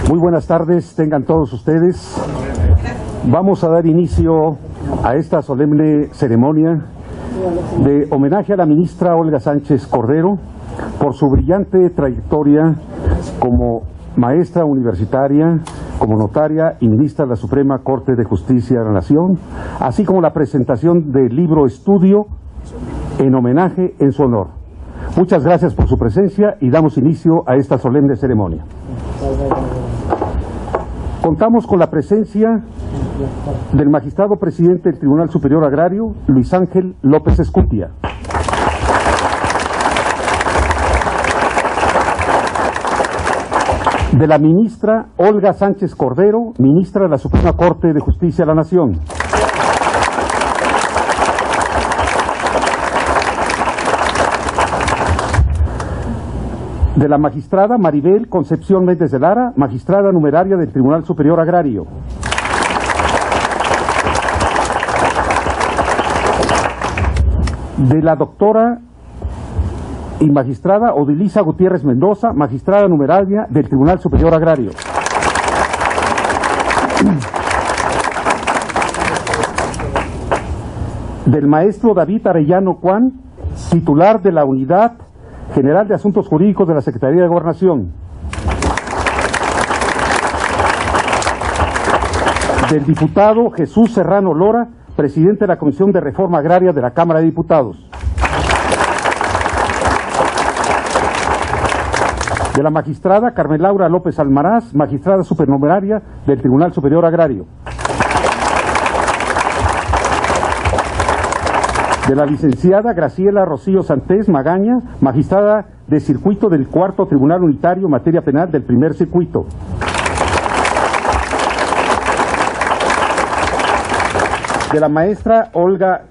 Muy buenas tardes, tengan todos ustedes. Vamos a dar inicio a esta solemne ceremonia de homenaje a la ministra Olga Sánchez Cordero por su brillante trayectoria como maestra universitaria, como notaria y ministra de la Suprema Corte de Justicia de la Nación, así como la presentación del libro Estudio en homenaje en su honor. Muchas gracias por su presencia y damos inicio a esta solemne ceremonia. Contamos con la presencia del magistrado presidente del Tribunal Superior Agrario, Luis Ángel López Escutia. De la ministra Olga Sánchez Cordero, ministra de la Suprema Corte de Justicia de la Nación. De la magistrada Maribel Concepción Méndez de Lara, magistrada numeraria del Tribunal Superior Agrario. De la doctora y magistrada Odilisa Gutiérrez Mendoza, magistrada numeraria del Tribunal Superior Agrario. Del maestro David Arellano Juan, titular de la Unidad General de Asuntos Jurídicos de la Secretaría de Gobernación. Del diputado Jesús Serrano Lora, presidente de la Comisión de Reforma Agraria de la Cámara de Diputados. De la magistrada Carmen Laura López Almaraz, magistrada supernumeraria del Tribunal Superior Agrario. De la licenciada Graciela Rocío Santés Magaña, magistrada de circuito del Cuarto Tribunal Unitario en Materia Penal del Primer Circuito. De la maestra Olga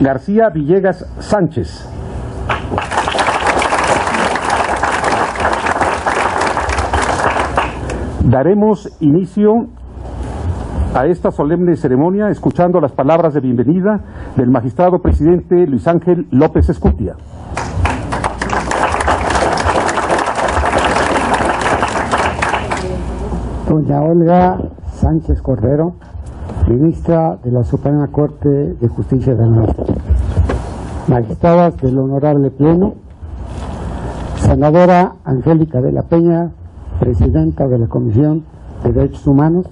García Villegas Sánchez. Daremos inicio a esta solemne ceremonia escuchando las palabras de bienvenida del magistrado presidente Luis Ángel López Escutia. Doña Olga Sánchez Cordero, ministra de la Suprema Corte de Justicia de la Nación, magistradas del Honorable Pleno, senadora Angélica de la Peña, presidenta de la Comisión de Derechos Humanos,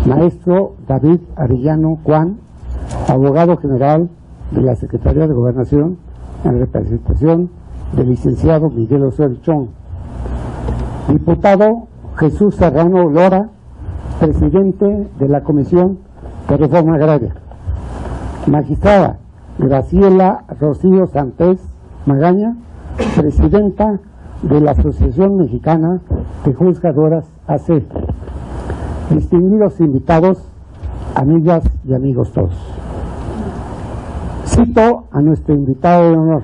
maestro David Arellano Juan, abogado general de la Secretaría de Gobernación, en representación del licenciado Miguel Osorio Chong, diputado Jesús Serrano Lora, presidente de la Comisión de Reforma Agraria, magistrada Graciela Rocío Santés Magaña, presidenta de la Asociación Mexicana de Juzgadoras AC, distinguidos invitados, amigas y amigos todos. Cito a nuestro invitado de honor: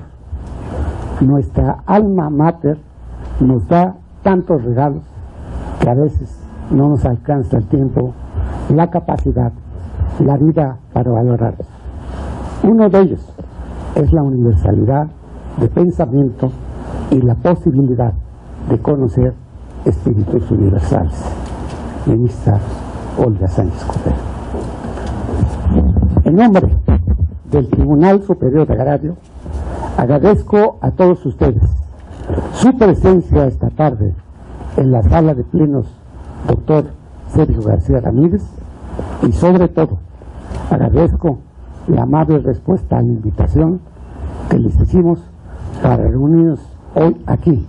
nuestra alma mater nos da tantos regalos que a veces no nos alcanza el tiempo, la capacidad, la vida para valorarlos. Uno de ellos es la universalidad de pensamiento y la posibilidad de conocer espíritus universales. Ministra Olga Sánchez Cordero. En nombre del Tribunal Superior Agrario, agradezco a todos ustedes su presencia esta tarde en la sala de plenos doctor Sergio García Ramírez, y sobre todo agradezco la amable respuesta a la invitación que les hicimos para reunirnos hoy aquí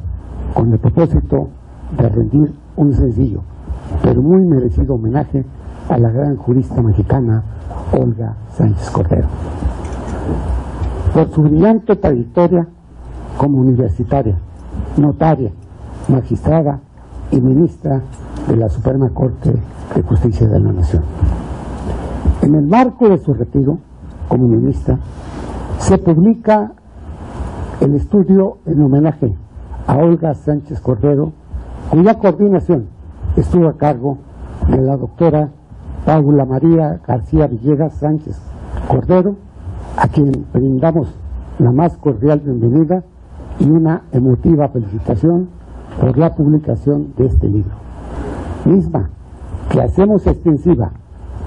con el propósito de rendir un sencillo pero muy merecido homenaje a la gran jurista mexicana Olga Sánchez Cordero. Por su brillante trayectoria como universitaria, notaria magistrada y ministra de la Suprema Corte de Justicia de la Nación. En el marco de su retiro como ministra, se publica el estudio en homenaje a Olga Sánchez Cordero, cuya coordinación estuvo a cargo de la doctora Paula María García Villegas Sánchez Cordero, a quien brindamos la más cordial bienvenida y una emotiva felicitación por la publicación de este libro, misma que hacemos extensiva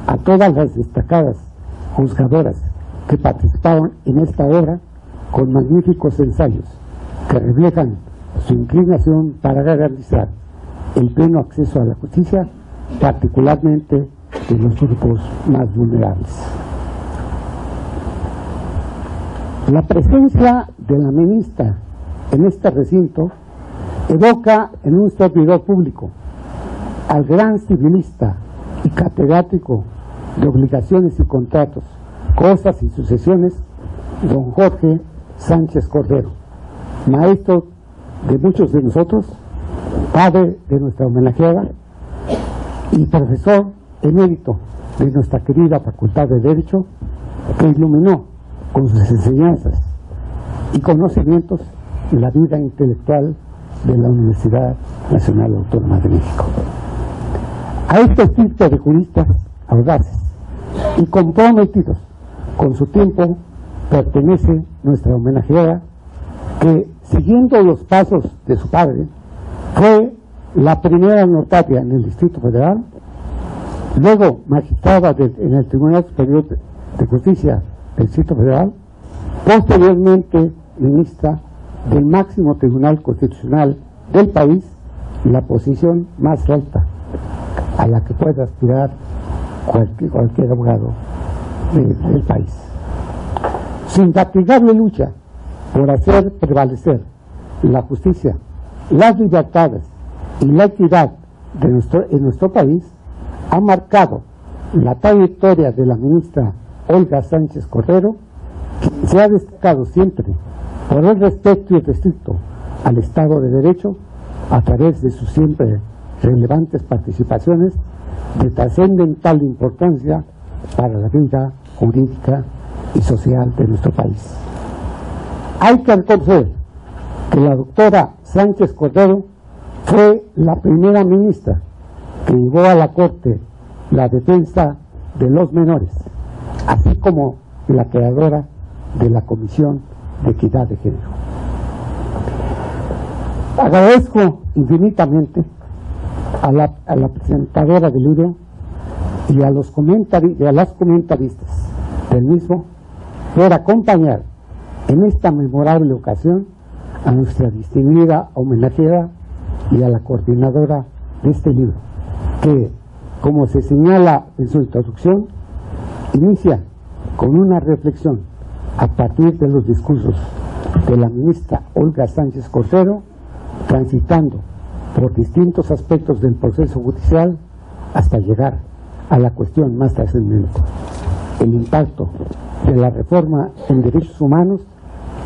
a todas las destacadas juzgadoras que participaron en esta obra con magníficos ensayos que reflejan su inclinación para garantizar el pleno acceso a la justicia, particularmente de los grupos más vulnerables. La presencia de la ministra en este recinto evoca en un servidor público al gran civilista y catedrático de obligaciones y contratos, cosas y sucesiones, don Jorge Sánchez Cordero, maestro de muchos de nosotros, padre de nuestra homenajeada y profesor emérito de nuestra querida Facultad de Derecho, que iluminó con sus enseñanzas y conocimientos la vida intelectual de la Universidad Nacional Autónoma de México. A este tipo de juristas audaces y comprometidos con su tiempo pertenece nuestra homenajeada, que siguiendo los pasos de su padre fue la primera notaria en el Distrito Federal, luego magistrada en el Tribunal Superior de Justicia del Distrito Federal, posteriormente ministra del máximo Tribunal Constitucional del país, la posición más alta a la que puede aspirar cualquier abogado del país. Su infatigable lucha por hacer prevalecer la justicia, las libertades y la equidad en nuestro país ha marcado la trayectoria de la ministra Olga Sánchez Cordero, que se ha destacado siempre por el respeto irrestricto al Estado de Derecho a través de sus siempre relevantes participaciones de trascendental importancia para la vida jurídica y social de nuestro país. Hay que reconocer que la doctora Sánchez Cordero fue la primera ministra que llevó a la Corte la defensa de los menores, así como la creadora de la Comisión de Equidad de Género. Agradezco infinitamente a la presentadora del libro y a las comentaristas del mismo por acompañar en esta memorable ocasión a nuestra distinguida homenajeada y a la coordinadora de este libro, que, como se señala en su introducción, inicia con una reflexión a partir de los discursos de la ministra Olga Sánchez Cordero, transitando por distintos aspectos del proceso judicial hasta llegar a la cuestión más trascendente: el impacto de la reforma en derechos humanos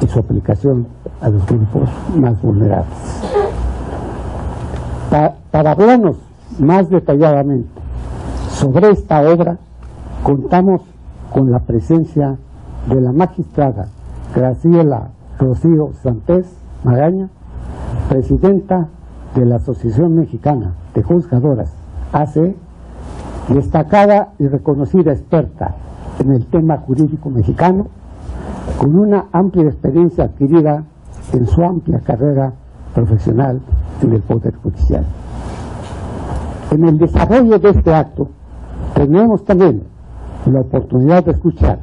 y su aplicación a los grupos más vulnerables. Para hablarnos más detalladamente sobre esta obra, contamos con la presencia de la magistrada Graciela Rocío Santés Magaña, presidenta de la Asociación Mexicana de Juzgadoras, AC, destacada y reconocida experta en el tema jurídico mexicano, con una amplia experiencia adquirida en su amplia carrera profesional en el Poder Judicial. En el desarrollo de este acto tenemos también la oportunidad de escuchar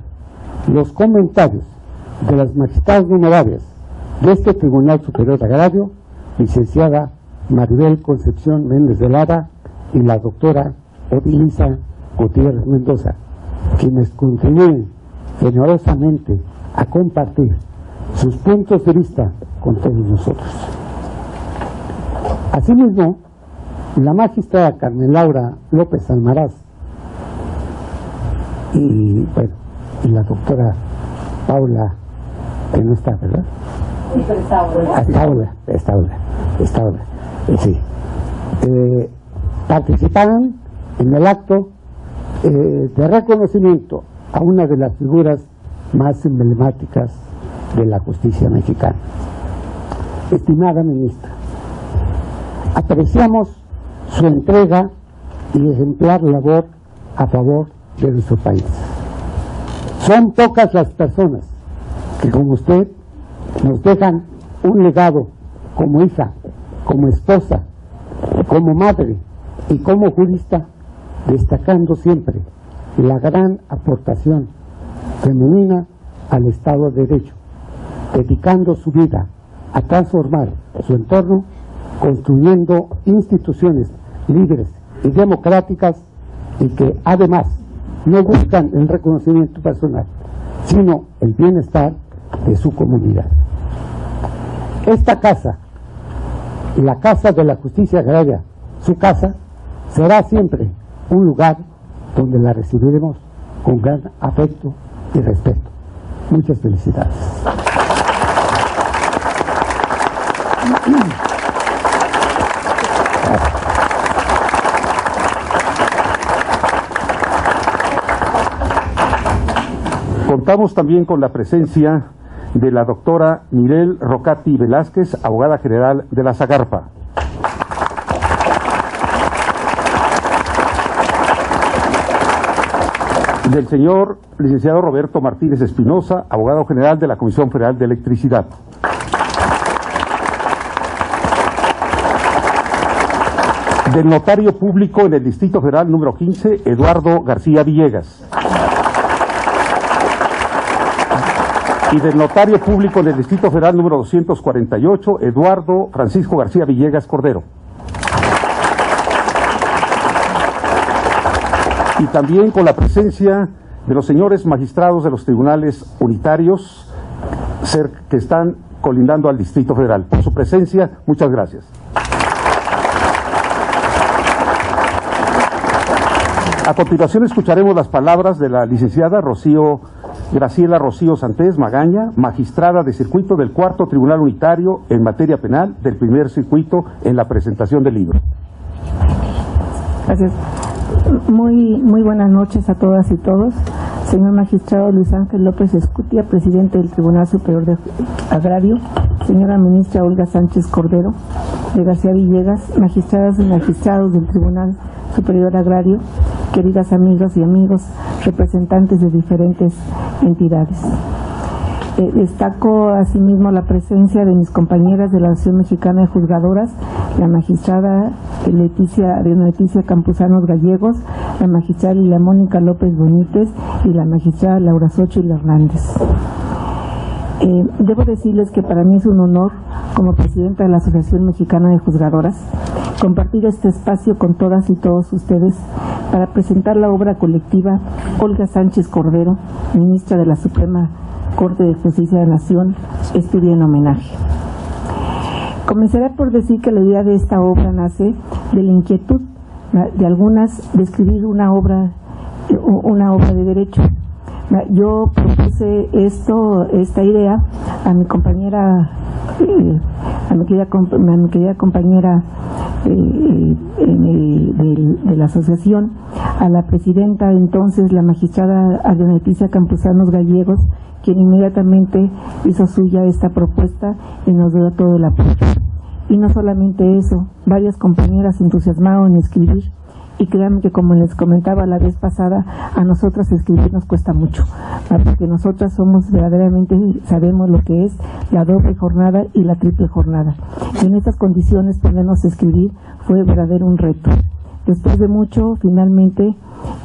los comentarios de las magistradas numerarias de este Tribunal Superior Agrario, licenciada Maribel Concepción Méndez de Lara y la doctora Odilisa Gutiérrez Mendoza, quienes contribuyen generosamente a compartir sus puntos de vista con todos nosotros. Asimismo, la magistrada Carmen Laura López Almaraz y la doctora Paula, que no está, ¿verdad? Sí, pero está ahora. participaron en el acto de reconocimiento a una de las figuras más emblemáticas de la justicia mexicana. Estimada ministra, apreciamos su entrega y ejemplar labor a favor de nuestro país. Son pocas las personas que, como usted, nos dejan un legado como hija, como esposa, como madre y como jurista, destacando siempre la gran aportación femenina al Estado de Derecho, dedicando su vida a transformar su entorno, construyendo instituciones libres y democráticas y que además no buscan el reconocimiento personal, sino el bienestar de su comunidad. Esta casa, la Casa de la Justicia Agraria, su casa, será siempre un lugar donde la recibiremos con gran afecto y respeto. Muchas felicidades. Contamos también con la presencia de la doctora Mirel Rocati Velázquez, abogada general de la Zagarpa. Del señor licenciado Roberto Martínez Espinosa, abogado general de la Comisión Federal de Electricidad. Del notario público en el Distrito Federal número 15, Eduardo García Villegas. Y del notario público en el Distrito Federal número 248, Eduardo Francisco García Villegas Cordero. Y también con la presencia de los señores magistrados de los tribunales unitarios que están colindando al Distrito Federal. Por su presencia, muchas gracias. A continuación escucharemos las palabras de la licenciada Graciela Rocío Santés Magaña, magistrada de circuito del Cuarto Tribunal Unitario en materia penal del primer circuito, en la presentación del libro. Gracias. Muy buenas noches a todas y todos. Señor magistrado Luis Ángel López Escutia, presidente del Tribunal Superior de Agrario, señora ministra Olga Sánchez Cordero de García Villegas, magistradas y magistrados del Tribunal Superior Agrario, queridas amigas y amigos, representantes de diferentes entidades. Destaco asimismo la presencia de mis compañeras de la Asociación Mexicana de Juzgadoras, la magistrada Leticia Campusanos Gallegos, la magistrada Lilia Mónica López Bonítez y la magistrada Laura Xochitl Hernández. Debo decirles que para mí es un honor, como presidenta de la Asociación Mexicana de Juzgadoras, compartir este espacio con todas y todos ustedes para presentar la obra colectiva Olga Sánchez Cordero, ministra de la Suprema Corte de Justicia de la Nación, Estudia en Homenaje. Comenzaré por decir que la idea de esta obra nace de la inquietud de algunas de escribir una obra de derecho. Yo propuse esta idea a mi compañera, a mi querida compañera de la asociación, a la presidenta entonces, la magistrada Adriana Leticia Campusanos Gallegos, quien inmediatamente hizo suya esta propuesta y nos dio todo el apoyo. Y no solamente eso, varias compañeras se entusiasmaron en escribir, y créanme que, como les comentaba la vez pasada, a nosotras escribir nos cuesta mucho, porque nosotras verdaderamente sabemos lo que es la doble jornada y la triple jornada, y en estas condiciones ponernos a escribir fue verdadero un reto. Después de mucho, finalmente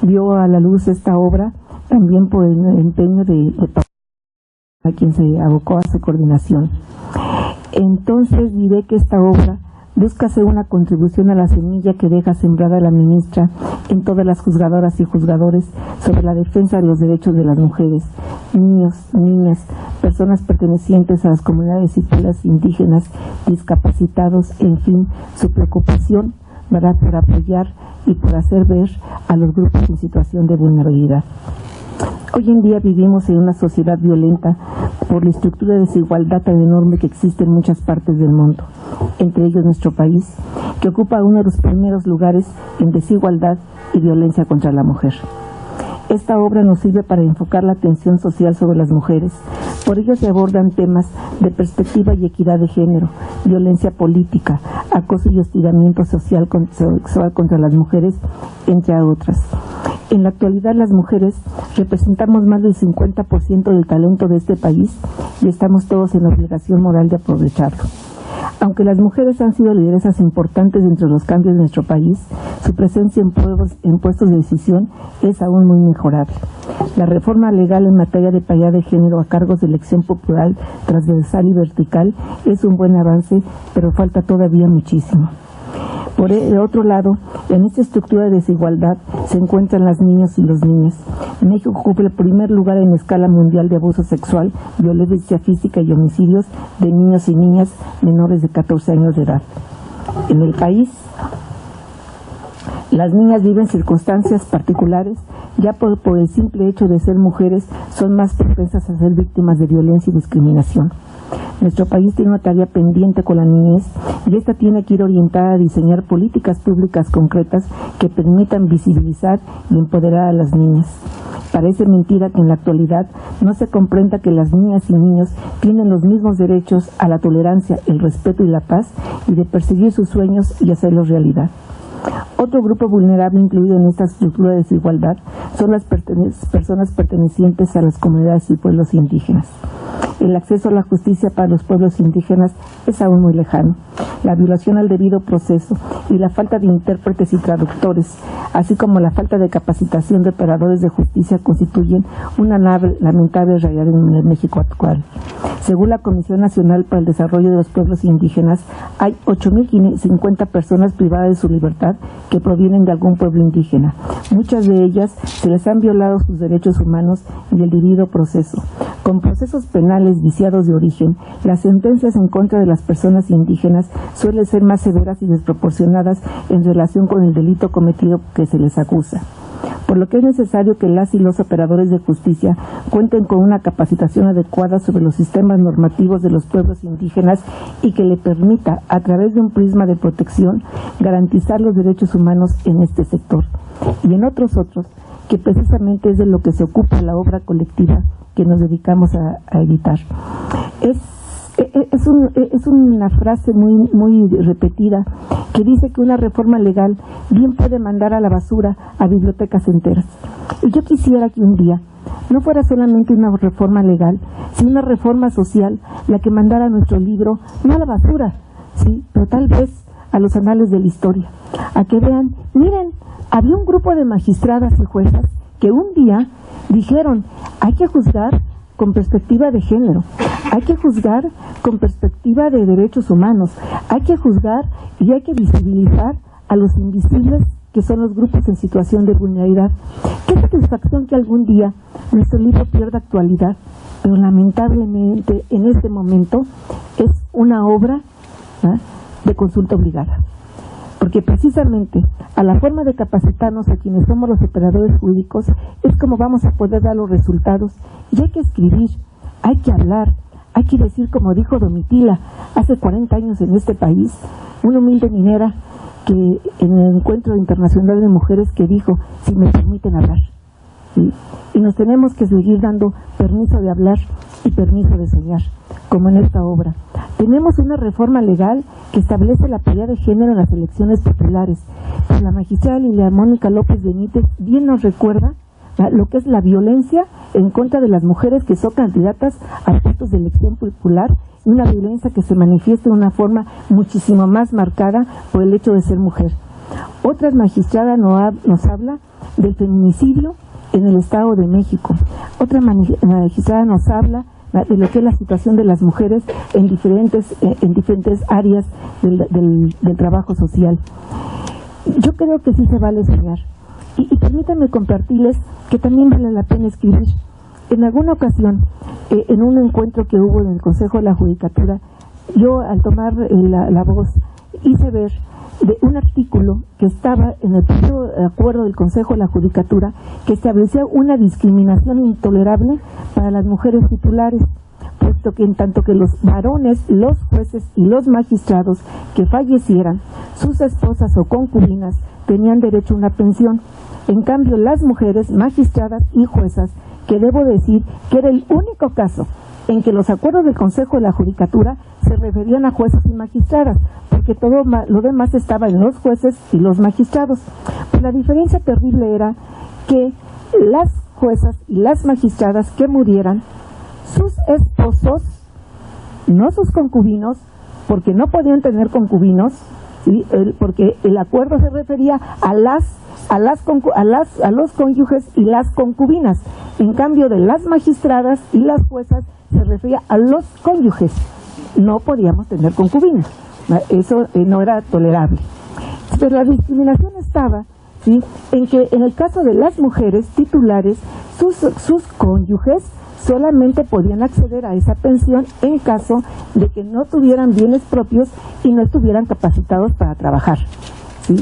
vio a la luz esta obra, también por el empeño de a quien se abocó a su coordinación. Entonces diré que esta obra busca hacer una contribución a la semilla que deja sembrada la ministra en todas las juzgadoras y juzgadores sobre la defensa de los derechos de las mujeres, niños, niñas, personas pertenecientes a las comunidades y pueblos indígenas, discapacitados, en fin, su preocupación para apoyar y por hacer ver a los grupos en situación de vulnerabilidad. Hoy en día vivimos en una sociedad violenta por la estructura de desigualdad tan enorme que existe en muchas partes del mundo. entre ellos nuestro país, que ocupa uno de los primeros lugares en desigualdad y violencia contra la mujer. Esta obra nos sirve para enfocar la atención social sobre las mujeres. Por ello se abordan temas de perspectiva y equidad de género, violencia política, acoso y hostigamiento sexual contra las mujeres, entre otras. En la actualidad las mujeres representamos más del 50% del talento de este país y estamos todos en la obligación moral de aprovecharlo. Aunque las mujeres han sido lideresas importantes entre los cambios de nuestro país, su presencia en puestos de decisión es aún muy mejorable. La reforma legal en materia de paridad de género a cargos de elección popular, transversal y vertical es un buen avance, pero falta todavía muchísimo. Por el otro lado, en esta estructura de desigualdad se encuentran las niñas y los niños. México ocupa el primer lugar en la escala mundial de abuso sexual, violencia física y homicidios de niños y niñas menores de 14 años de edad. En el país, las niñas viven circunstancias particulares, ya por el simple hecho de ser mujeres, son más propensas a ser víctimas de violencia y discriminación. Nuestro país tiene una tarea pendiente con la niñez y esta tiene que ir orientada a diseñar políticas públicas concretas que permitan visibilizar y empoderar a las niñas. Parece mentira que en la actualidad no se comprenda que las niñas y niños tienen los mismos derechos a la tolerancia, el respeto y la paz y de perseguir sus sueños y hacerlos realidad. Otro grupo vulnerable incluido en esta estructura de desigualdad son las personas pertenecientes a las comunidades y pueblos indígenas. El acceso a la justicia para los pueblos indígenas es aún muy lejano. La violación al debido proceso y la falta de intérpretes y traductores, así como la falta de capacitación de operadores de justicia, constituyen una lamentable realidad en el México actual. Según la Comisión Nacional para el Desarrollo de los Pueblos Indígenas, hay 8.050 personas privadas de su libertad que provienen de algún pueblo indígena. Muchas de ellas se les han violado sus derechos humanos y el debido proceso. Con procesos penales viciados de origen, las sentencias en contra de las personas indígenas suelen ser más severas y desproporcionadas en relación con el delito cometido que se les acusa. Por lo que es necesario que las y los operadores de justicia cuenten con una capacitación adecuada sobre los sistemas normativos de los pueblos indígenas y que le permita, a través de un prisma de protección, garantizar los derechos humanos en este sector y en otros, que precisamente es de lo que se ocupa la obra colectiva que nos dedicamos a editar. Es una frase muy repetida que dice que una reforma legal bien puede mandar a la basura a bibliotecas enteras. Y yo quisiera que un día no fuera solamente una reforma legal, sino una reforma social la que mandara nuestro libro, no a la basura, sí, pero tal vez a los anales de la historia, a que vean, miren, había un grupo de magistradas y juezas que un día dijeron, hay que juzgar con perspectiva de género, hay que juzgar con perspectiva de derechos humanos, hay que juzgar y hay que visibilizar a los invisibles que son los grupos en situación de vulnerabilidad. Qué satisfacción que algún día nuestro libro pierda actualidad, pero lamentablemente en este momento es una obra de consulta obligada. Porque precisamente a la forma de capacitarnos a quienes somos los operadores jurídicos es como vamos a poder dar los resultados. Y hay que escribir, hay que hablar, hay que decir como dijo Domitila hace 40 años en este país, una humilde minera que en el Encuentro Internacional de Mujeres que dijo, si me permiten hablar. ¿Sí? Y nos tenemos que seguir dando permiso de hablar y permiso de soñar, como en esta obra. Tenemos una reforma legal que establece la paridad de género en las elecciones populares. Pero la magistrada Lilia Mónica López Benítez bien nos recuerda lo que es la violencia en contra de las mujeres que son candidatas a puestos de elección popular, y una violencia que se manifiesta de una forma muchísimo más marcada por el hecho de ser mujer. Otra magistrada nos habla del feminicidio en el Estado de México. Otra magistrada nos habla de lo que es la situación de las mujeres en diferentes áreas del trabajo social. Yo creo que sí se vale soñar. Y permítanme compartirles que también vale la pena escribir. En alguna ocasión, en un encuentro que hubo en el Consejo de la Judicatura, yo al tomar la voz hice ver de un artículo que estaba en el primer acuerdo del Consejo de la Judicatura que establecía una discriminación intolerable para las mujeres titulares, puesto que en tanto que los varones, los jueces y los magistrados que fallecieran, sus esposas o concubinas tenían derecho a una pensión. En cambio, las mujeres, magistradas y juezas, que debo decir que era el único caso en que los acuerdos del Consejo de la Judicatura se referían a jueces y magistradas, porque todo lo demás estaba en los jueces y los magistrados. Pues la diferencia terrible era que las juezas y las magistradas que murieran, sus esposos, no sus concubinos, porque no podían tener concubinos, ¿sí? Porque el acuerdo se refería a los cónyuges y las concubinas. En cambio, de las magistradas y las juezas se refería a los cónyuges. No podíamos tener concubinas. Eso no era tolerable. Pero la discriminación estaba, ¿sí?, en que en el caso de las mujeres titulares, sus cónyuges solamente podían acceder a esa pensión en caso de que no tuvieran bienes propios y no estuvieran capacitados para trabajar, ¿sí?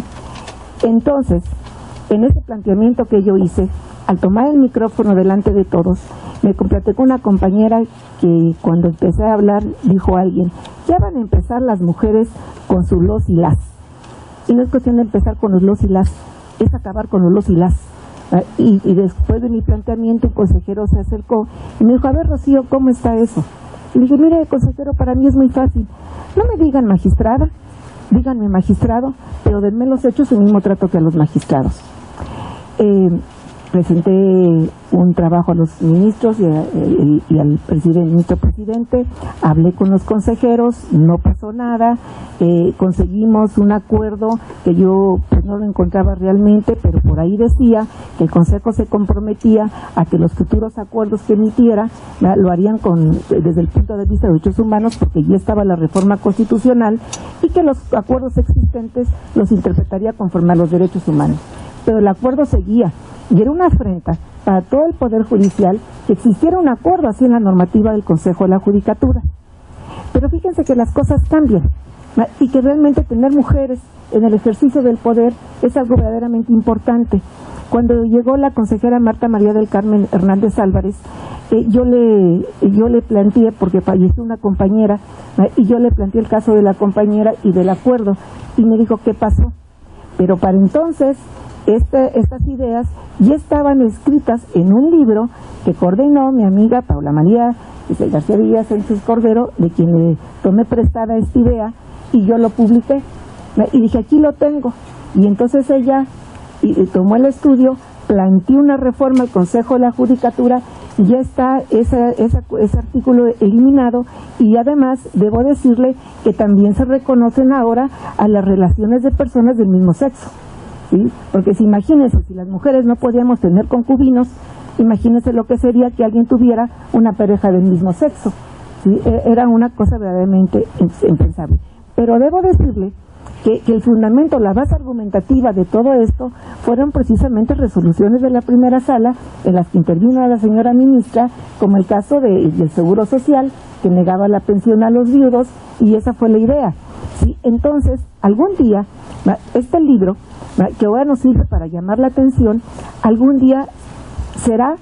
Entonces, en ese planteamiento que yo hice, al tomar el micrófono delante de todos, me complaté con una compañera que cuando empecé a hablar dijo alguien: ya van a empezar las mujeres con sus los y las. Y no es cuestión de empezar con los y las, es acabar con los y las. Y después de mi planteamiento, el consejero se acercó y me dijo: a ver, Rocío, ¿cómo está eso? Y le dije: mire, consejero, para mí es muy fácil. No me digan magistrada, díganme magistrado, pero denme los hechos el mismo trato que a los magistrados. Presenté un trabajo a los ministros y al ministro presidente, hablé con los consejeros, no pasó nada, conseguimos un acuerdo que yo pues no lo encontraba realmente, pero por ahí decía que el Consejo se comprometía a que los futuros acuerdos que emitiera lo harían desde el punto de vista de derechos humanos, porque ya estaba la reforma constitucional, y que los acuerdos existentes los interpretaría conforme a los derechos humanos. Pero el acuerdo seguía, y era una afrenta para todo el Poder Judicial que existiera un acuerdo así en la normativa del Consejo de la Judicatura. Pero fíjense que las cosas cambian, y que realmente tener mujeres en el ejercicio del poder es algo verdaderamente importante. Cuando llegó la consejera Marta María del Carmen Hernández Álvarez, yo le planteé, porque falleció una compañera, y yo le planteé el caso de la compañera y del acuerdo, y me dijo: ¿qué pasó? Pero para entonces estas ideas ya estaban escritas en un libro que coordinó mi amiga Paula María García Villa Sánchez Cordero, de quien le tomé prestada esta idea, y yo lo publiqué. Y dije: aquí lo tengo. Y entonces ella tomó el estudio, planteó una reforma al Consejo de la Judicatura, y ya está ese artículo eliminado. Y además debo decirle que también se reconocen ahora a las relaciones de personas del mismo sexo, ¿sí? Porque si imagínense, si las mujeres no podíamos tener concubinos, imagínense lo que sería que alguien tuviera una pareja del mismo sexo, ¿sí? Era una cosa verdaderamente impensable. Pero debo decirle que el fundamento, la base argumentativa de todo esto fueron precisamente resoluciones de la primera sala en las que intervino la señora ministra, como el caso del Seguro Social, que negaba la pensión a los viudos, y esa fue la idea, ¿sí? Entonces, algún día, este libro, que ahora nos sirve para llamar la atención, algún día será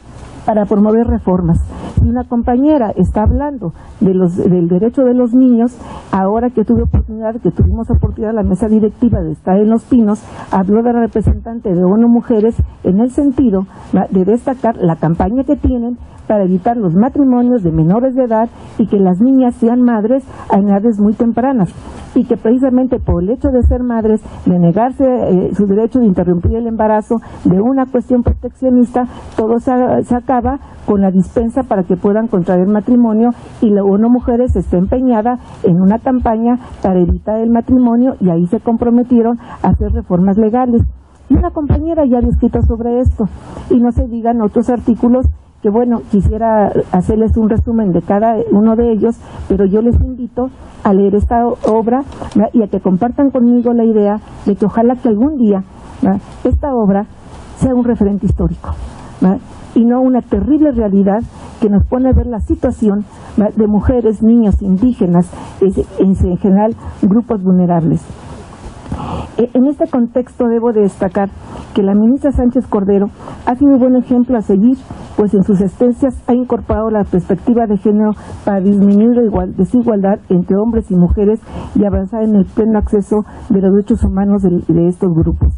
para promover reformas. Si una compañera está hablando del derecho de los niños, ahora que tuvimos oportunidad la mesa directiva de estar en Los Pinos, habló de la representante de ONU Mujeres en el sentido de destacar la campaña que tienen para evitar los matrimonios de menores de edad y que las niñas sean madres a edades muy tempranas, y que precisamente por el hecho de ser madres, de negarse su derecho de interrumpir el embarazo, de una cuestión proteccionista, todo se acaba con la dispensa para que puedan contraer matrimonio, y la ONU Mujeres está empeñada en una campaña para evitar el matrimonio, y ahí se comprometieron a hacer reformas legales. Y una compañera ya había escrito sobre esto, y no se digan otros artículos que, bueno, quisiera hacerles un resumen de cada uno de ellos, pero yo les invito a leer esta obra y a que compartan conmigo la idea de que ojalá que algún día esta obra sea un referente histórico, y no una terrible realidad que nos pone a ver la situación de mujeres, niños, indígenas, en general grupos vulnerables. En este contexto debo de destacar que la ministra Sánchez Cordero ha sido un buen ejemplo a seguir pues en sus sentencias ha incorporado la perspectiva de género para disminuir la desigualdad entre hombres y mujeres y avanzar en el pleno acceso de los derechos humanos de estos grupos.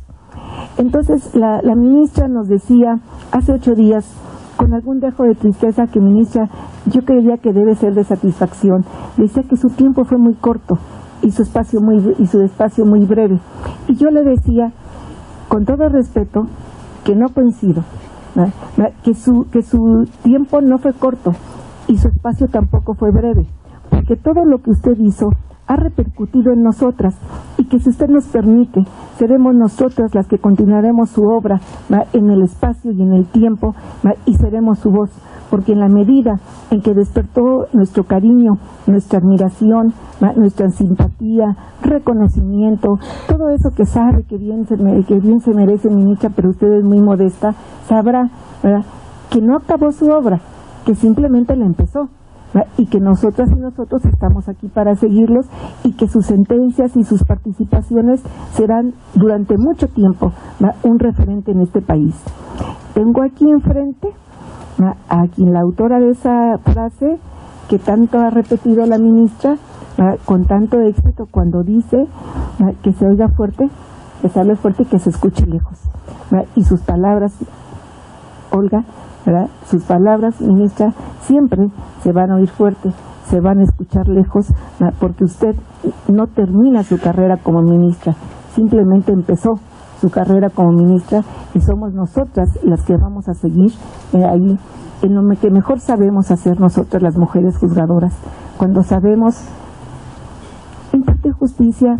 Entonces, la ministra nos decía hace 8 días, con algún dejo de tristeza, que ministra, yo creía que debe ser de satisfacción. Decía que su tiempo fue muy corto y su espacio muy breve. Y yo le decía, con todo respeto, que no coincido, que su tiempo no fue corto y su espacio tampoco fue breve, porque todo lo que usted hizo ha repercutido en nosotras, y que si usted nos permite, seremos nosotras las que continuaremos su obra en el espacio y en el tiempo, y seremos su voz, porque en la medida en que despertó nuestro cariño, nuestra admiración, nuestra simpatía, reconocimiento, todo eso que sabe que bien se merece, ministra, pero usted es muy modesta, sabrá, ¿verdad?, que no acabó su obra, que simplemente la empezó, y que nosotras y nosotros estamos aquí para seguirlos, y que sus sentencias y sus participaciones serán durante mucho tiempo un referente en este país. Tengo aquí enfrente a quien la autora de esa frase que tanto ha repetido la ministra con tanto éxito, cuando dice que se oiga fuerte, que se hable fuerte y que se escuche lejos, y sus palabras, Olga, ¿verdad?, sus palabras, ministra, siempre se van a oír fuerte, se van a escuchar lejos, porque usted no termina su carrera como ministra, simplemente empezó su carrera como ministra, y somos nosotras las que vamos a seguir ahí en lo que mejor sabemos hacer nosotras las mujeres juzgadoras, cuando sabemos impartir justicia,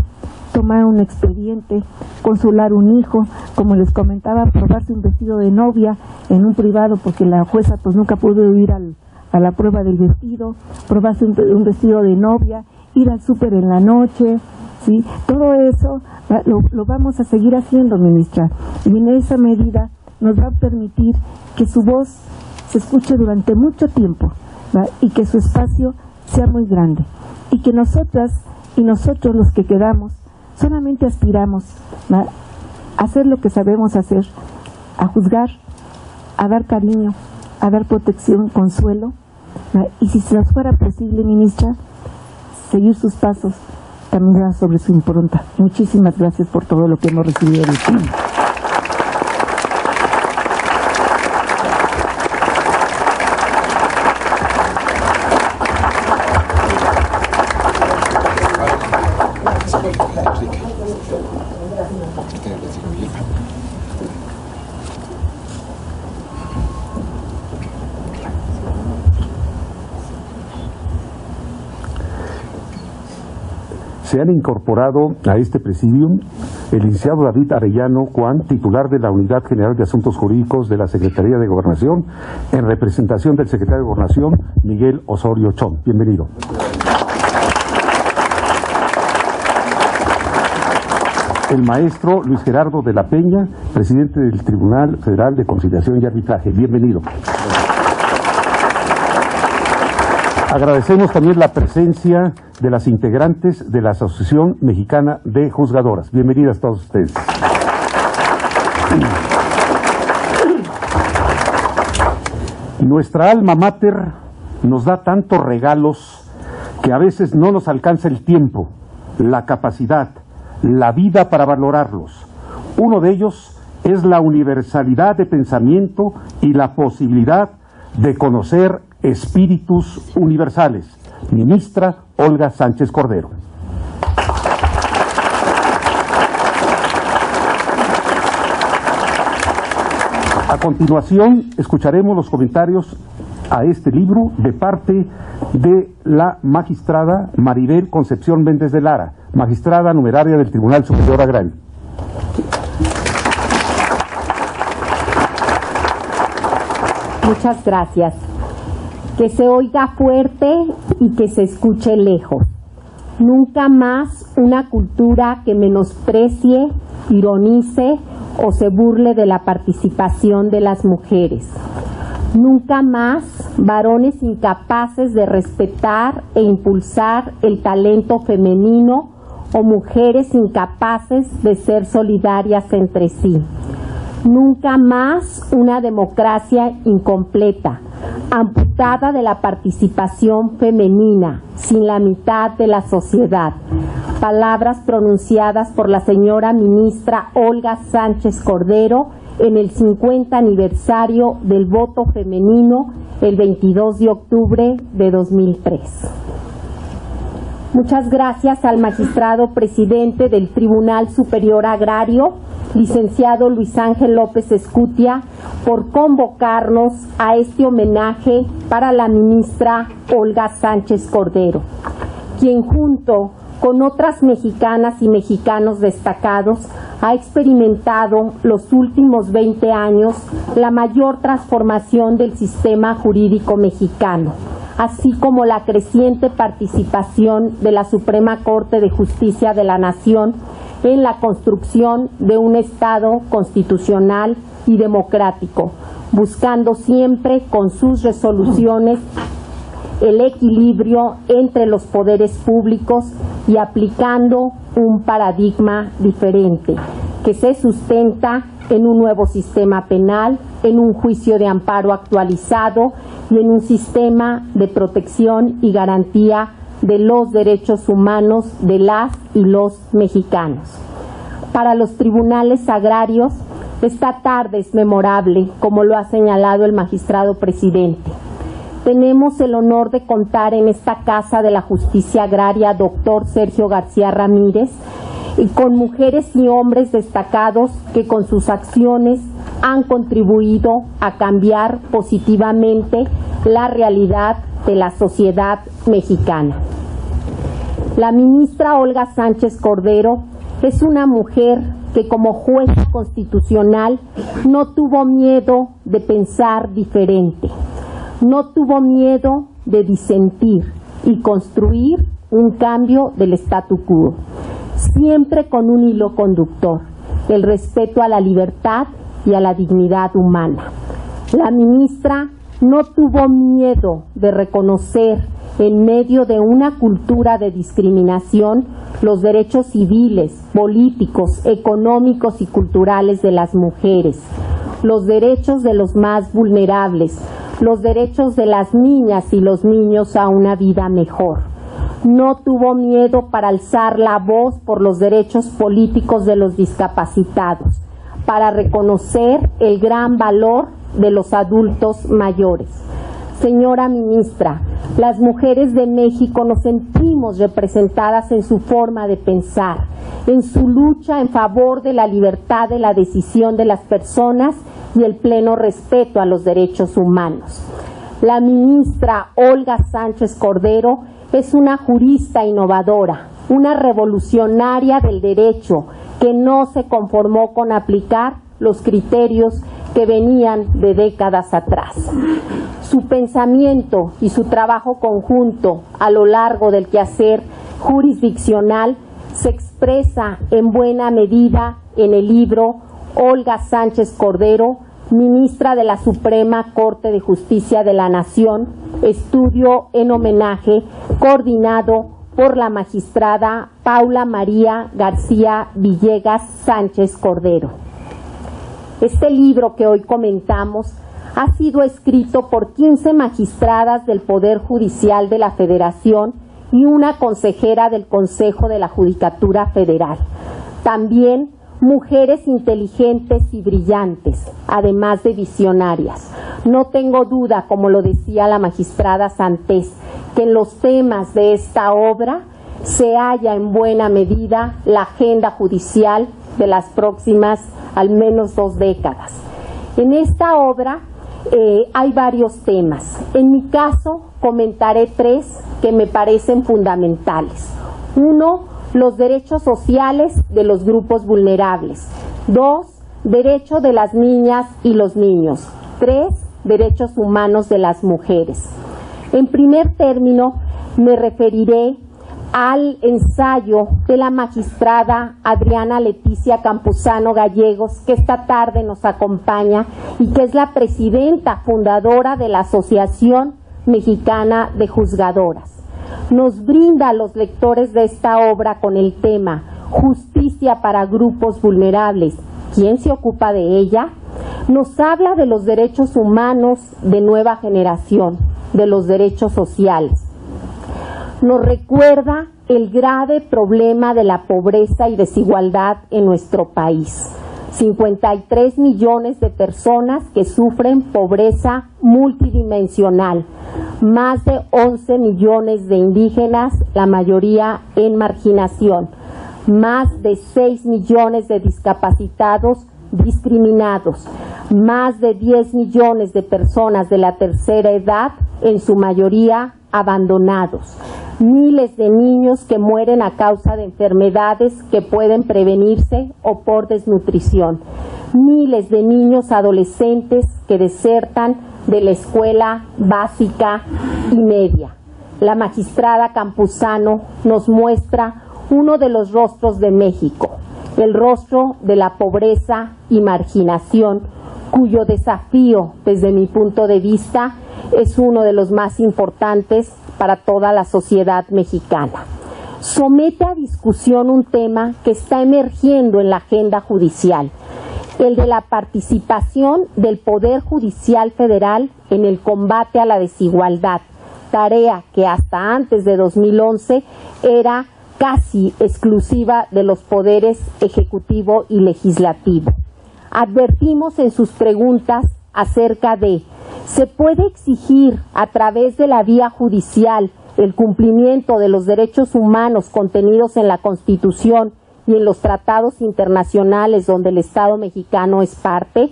tomar un expediente, consolar un hijo, como les comentaba, probarse un vestido de novia en un privado porque la jueza pues nunca pudo ir a la prueba del vestido, probarse un vestido de novia, ir al súper en la noche, ¿sí? Todo eso lo vamos a seguir haciendo, ministra, y en esa medida nos va a permitir que su voz se escuche durante mucho tiempo, ¿verdad?, y que su espacio sea muy grande, y que nosotras y nosotros los que quedamos solamente aspiramos a hacer lo que sabemos hacer, a juzgar, a dar cariño, a dar protección, consuelo, y si se nos fuera posible, ministra, seguir sus pasos, caminar sobre su impronta. Muchísimas gracias por todo lo que hemos recibido de usted. Se han incorporado a este presidium el licenciado David Arellano Juan, titular de la Unidad General de Asuntos Jurídicos de la Secretaría de Gobernación, en representación del secretario de Gobernación, Miguel Osorio Chong. Bienvenido. El maestro Luis Gerardo de la Peña, presidente del Tribunal Federal de Conciliación y Arbitraje. Bienvenido. Agradecemos también la presencia de las integrantes de la Asociación Mexicana de Juzgadoras. Bienvenidas todos ustedes. Nuestra alma mater nos da tantos regalos que a veces no nos alcanza el tiempo, la capacidad, la vida para valorarlos. Uno de ellos es la universalidad de pensamiento y la posibilidad de conocer espíritus universales. Ministra Olga Sánchez Cordero. A continuación, escucharemos los comentarios a este libro de parte de la magistrada Maribel Concepción Méndez de Lara, magistrada numeraria del Tribunal Superior Agrario. Muchas gracias. Que se oiga fuerte y que se escuche lejos. Nunca más una cultura que menosprecie, ironice o se burle de la participación de las mujeres. Nunca más varones incapaces de respetar e impulsar el talento femenino o mujeres incapaces de ser solidarias entre sí. Nunca más una democracia incompleta, amputada de la participación femenina, sin la mitad de la sociedad. Palabras pronunciadas por la señora ministra Olga Sánchez Cordero en el 50 aniversario del voto femenino el 22 de octubre de 2003. Muchas gracias al magistrado presidente del Tribunal Superior Agrario, licenciado Luis Ángel López Escutia, por convocarnos a este homenaje para la ministra Olga Sánchez Cordero, quien junto con otras mexicanas y mexicanos destacados ha experimentado los últimos 20 años la mayor transformación del sistema jurídico mexicano, así como la creciente participación de la Suprema Corte de Justicia de la Nación en la construcción de un Estado constitucional y democrático, buscando siempre con sus resoluciones el equilibrio entre los poderes públicos y aplicando un paradigma diferente que se sustenta en un nuevo sistema penal, en un juicio de amparo actualizado y en un sistema de protección y garantía de los derechos humanos de las y los mexicanos. Para los tribunales agrarios, esta tarde es memorable, como lo ha señalado el magistrado presidente. Tenemos el honor de contar en esta Casa de la Justicia Agraria, doctor Sergio García Ramírez, y con mujeres y hombres destacados que con sus acciones han contribuido a cambiar positivamente la realidad de la sociedad mexicana. La ministra Olga Sánchez Cordero es una mujer que como jueza constitucional no tuvo miedo de pensar diferente, no tuvo miedo de disentir y construir un cambio del statu quo, siempre con un hilo conductor, el respeto a la libertad y a la dignidad humana. La ministra no tuvo miedo de reconocer en medio de una cultura de discriminación los derechos civiles, políticos, económicos y culturales de las mujeres, los derechos de los más vulnerables, los derechos de las niñas y los niños a una vida mejor. No tuvo miedo para alzar la voz por los derechos políticos de los discapacitados, para reconocer el gran valor de los adultos mayores. Señora ministra, las mujeres de México nos sentimos representadas en su forma de pensar, en su lucha en favor de la libertad de la decisión de las personas y el pleno respeto a los derechos humanos. La ministra Olga Sánchez Cordero es una jurista innovadora, una revolucionaria del derecho que no se conformó con aplicar los criterios que venían de décadas atrás. Su pensamiento y su trabajo conjunto a lo largo del quehacer jurisdiccional se expresa en buena medida en el libro Olga Sánchez Cordero, ministra de la Suprema Corte de Justicia de la Nación, estudio en homenaje coordinado por la magistrada Paula María García Villegas Sánchez Cordero. Este libro que hoy comentamos ha sido escrito por 15 magistradas del Poder Judicial de la Federación y una consejera del Consejo de la Judicatura Federal. También mujeres inteligentes y brillantes, además de visionarias. No tengo duda, como lo decía la magistrada Santés, que en los temas de esta obra se halla en buena medida la agenda judicial de las próximas al menos 2 décadas. En esta obra hay varios temas. En mi caso comentaré 3 que me parecen fundamentales. 1, los derechos sociales de los grupos vulnerables. 2, derecho de las niñas y los niños. 3, derechos humanos de las mujeres. En primer término, me referiré al ensayo de la magistrada Adriana Leticia Campuzano Gallegos, que esta tarde nos acompaña y que es la presidenta fundadora de la Asociación Mexicana de Juzgadoras. Nos brinda a los lectores de esta obra con el tema Justicia para grupos vulnerables, quién se ocupa de ella, nos habla de los derechos humanos de nueva generación, de los derechos sociales. Nos recuerda el grave problema de la pobreza y desigualdad en nuestro país. 53 millones de personas que sufren pobreza multidimensional, más de 11 millones de indígenas, la mayoría en marginación, más de 6 millones de discapacitados discriminados, más de 10 millones de personas de la tercera edad, en su mayoría abandonados, miles de niños que mueren a causa de enfermedades que pueden prevenirse o por desnutrición, miles de niños adolescentes que desertan de la escuela básica y media. La magistrada Campuzano nos muestra uno de los rostros de México, el rostro de la pobreza y marginación, cuyo desafío, desde mi punto de vista, es uno de los más importantes para toda la sociedad mexicana. Somete a discusión un tema que está emergiendo en la agenda judicial, el de la participación del Poder Judicial Federal en el combate a la desigualdad, tarea que hasta antes de 2011 era casi exclusiva de los poderes ejecutivo y legislativo. Advertimos en sus preguntas acerca de: ¿se puede exigir a través de la vía judicial el cumplimiento de los derechos humanos contenidos en la Constitución y en los tratados internacionales donde el Estado mexicano es parte?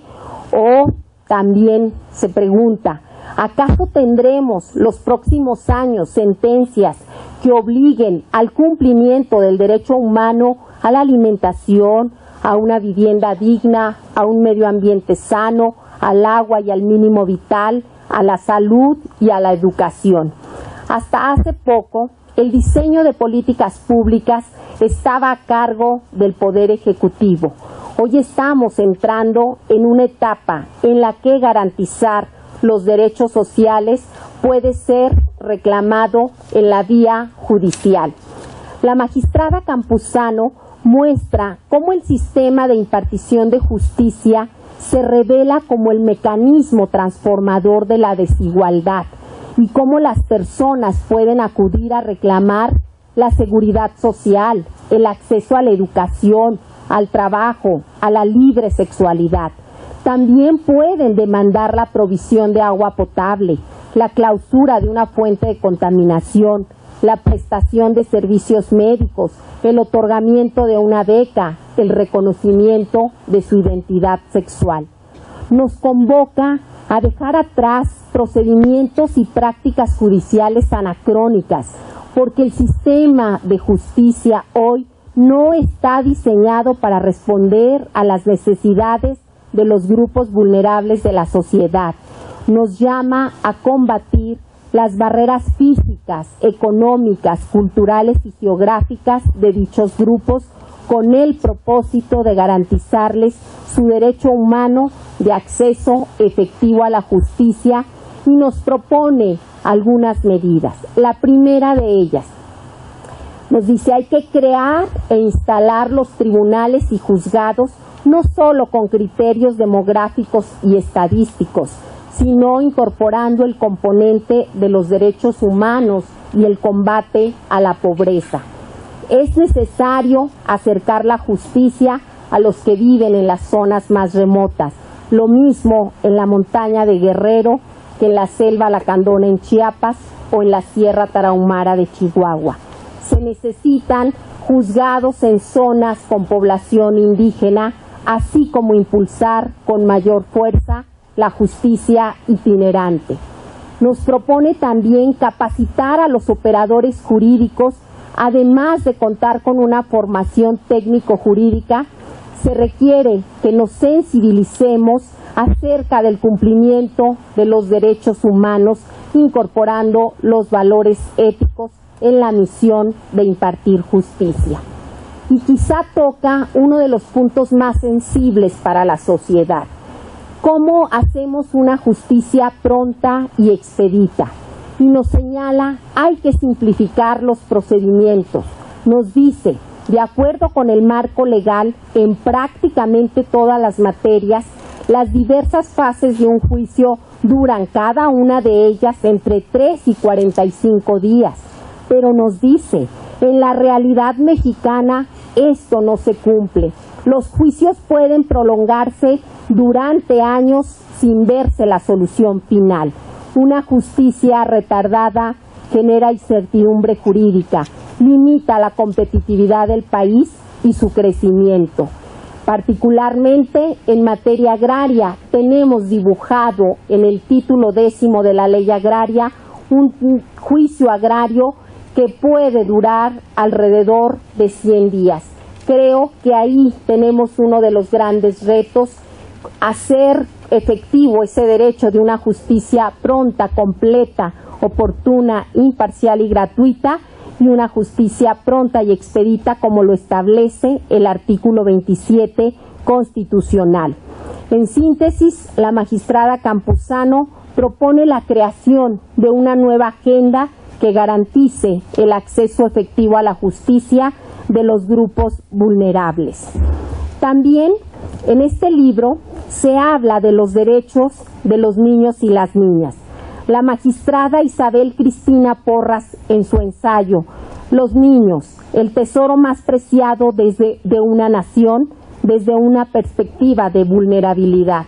O también se pregunta: ¿acaso tendremos los próximos años sentencias que obliguen al cumplimiento del derecho humano a la alimentación, a una vivienda digna, a un medio ambiente sano, al agua y al mínimo vital, a la salud y a la educación? Hasta hace poco, el diseño de políticas públicas estaba a cargo del Poder Ejecutivo. Hoy estamos entrando en una etapa en la que garantizar los derechos sociales puede ser reclamado en la vía judicial. La magistrada Campuzano muestra cómo el sistema de impartición de justicia se revela como el mecanismo transformador de la desigualdad y cómo las personas pueden acudir a reclamar la seguridad social, el acceso a la educación, al trabajo, a la libre sexualidad. También pueden demandar la provisión de agua potable, la clausura de una fuente de contaminación, la prestación de servicios médicos, el otorgamiento de una beca, el reconocimiento de su identidad sexual. Nos convoca a dejar atrás procedimientos y prácticas judiciales anacrónicas, porque el sistema de justicia hoy no está diseñado para responder a las necesidades de los grupos vulnerables de la sociedad. Nos llama a combatir las barreras físicas, económicas, culturales y geográficas de dichos grupos con el propósito de garantizarles su derecho humano de acceso efectivo a la justicia, y nos propone algunas medidas. La primera de ellas nos dice: hay que crear e instalar los tribunales y juzgados no solo con criterios demográficos y estadísticos, sino incorporando el componente de los derechos humanos y el combate a la pobreza. Es necesario acercar la justicia a los que viven en las zonas más remotas, lo mismo en la montaña de Guerrero que en la selva lacandona en Chiapas o en la Sierra Tarahumara de Chihuahua. Se necesitan juzgados en zonas con población indígena, así como impulsar con mayor fuerza la justicia itinerante. Nos propone también capacitar a los operadores jurídicos, además de contar con una formación técnico-jurídica. Se requiere que nos sensibilicemos acerca del cumplimiento de los derechos humanos, incorporando los valores éticos en la misión de impartir justicia. Y quizá toca uno de los puntos más sensibles para la sociedad: ¿cómo hacemos una justicia pronta y expedita? Y nos señala: hay que simplificar los procedimientos. Nos dice: de acuerdo con el marco legal en prácticamente todas las materias. Las diversas fases de un juicio duran cada una de ellas entre 3 y 45 días, pero nos dice, en la realidad mexicana esto no se cumple. Los juicios pueden prolongarse durante años sin verse la solución final. Una justicia retardada genera incertidumbre jurídica, limita la competitividad del país y su crecimiento. Particularmente en materia agraria, tenemos dibujado en el título 10º de la Ley Agraria un juicio agrario que puede durar alrededor de 100 días. Creo que ahí tenemos uno de los grandes retos, hacer efectivo ese derecho de una justicia pronta, completa, oportuna, imparcial y gratuita, y una justicia pronta y expedita como lo establece el artículo 27 constitucional. En síntesis, la magistrada Campuzano propone la creación de una nueva agenda que garantice el acceso efectivo a la justicia de los grupos vulnerables. También en este libro se habla de los derechos de los niños y las niñas. La magistrada Isabel Cristina Porras, en su ensayo Los niños, el tesoro más preciado de una nación, desde una perspectiva de vulnerabilidad,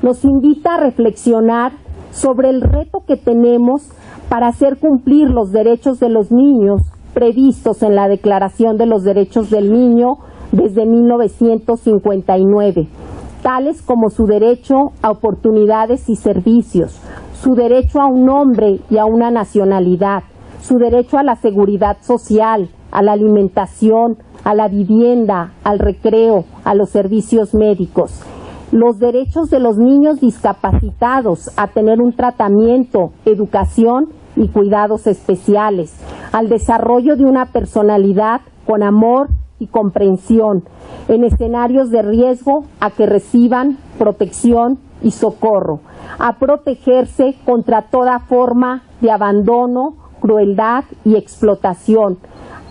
nos invita a reflexionar sobre el reto que tenemos para hacer cumplir los derechos de los niños previstos en la Declaración de los Derechos del Niño desde 1959, tales como su derecho a oportunidades y servicios, su derecho a un nombre y a una nacionalidad, su derecho a la seguridad social, a la alimentación, a la vivienda, al recreo, a los servicios médicos, los derechos de los niños discapacitados a tener un tratamiento, educación y cuidados especiales, al desarrollo de una personalidad con amor y comprensión, en escenarios de riesgo a que reciban protección y socorro, a protegerse contra toda forma de abandono, crueldad y explotación,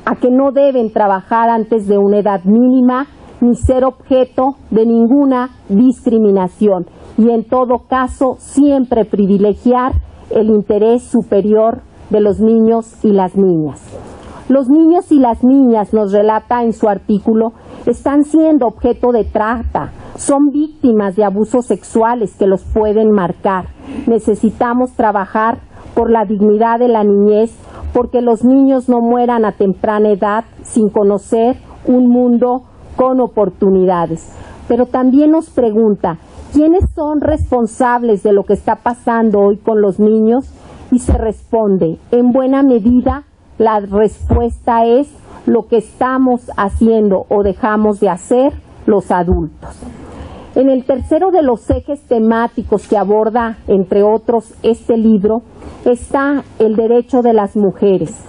a que no deben trabajar antes de una edad mínima ni ser objeto de ninguna discriminación y en todo caso siempre privilegiar el interés superior de los niños y las niñas. Los niños y las niñas, nos relata en su artículo, están siendo objeto de trata, son víctimas de abusos sexuales que los pueden marcar. Necesitamos trabajar por la dignidad de la niñez, porque los niños no mueran a temprana edad sin conocer un mundo con oportunidades. Pero también nos pregunta, ¿quiénes son responsables de lo que está pasando hoy con los niños? Y se responde, en buena medida, la respuesta es lo que estamos haciendo o dejamos de hacer los adultos. En el tercero de los ejes temáticos que aborda, entre otros, este libro, está el derecho de las mujeres.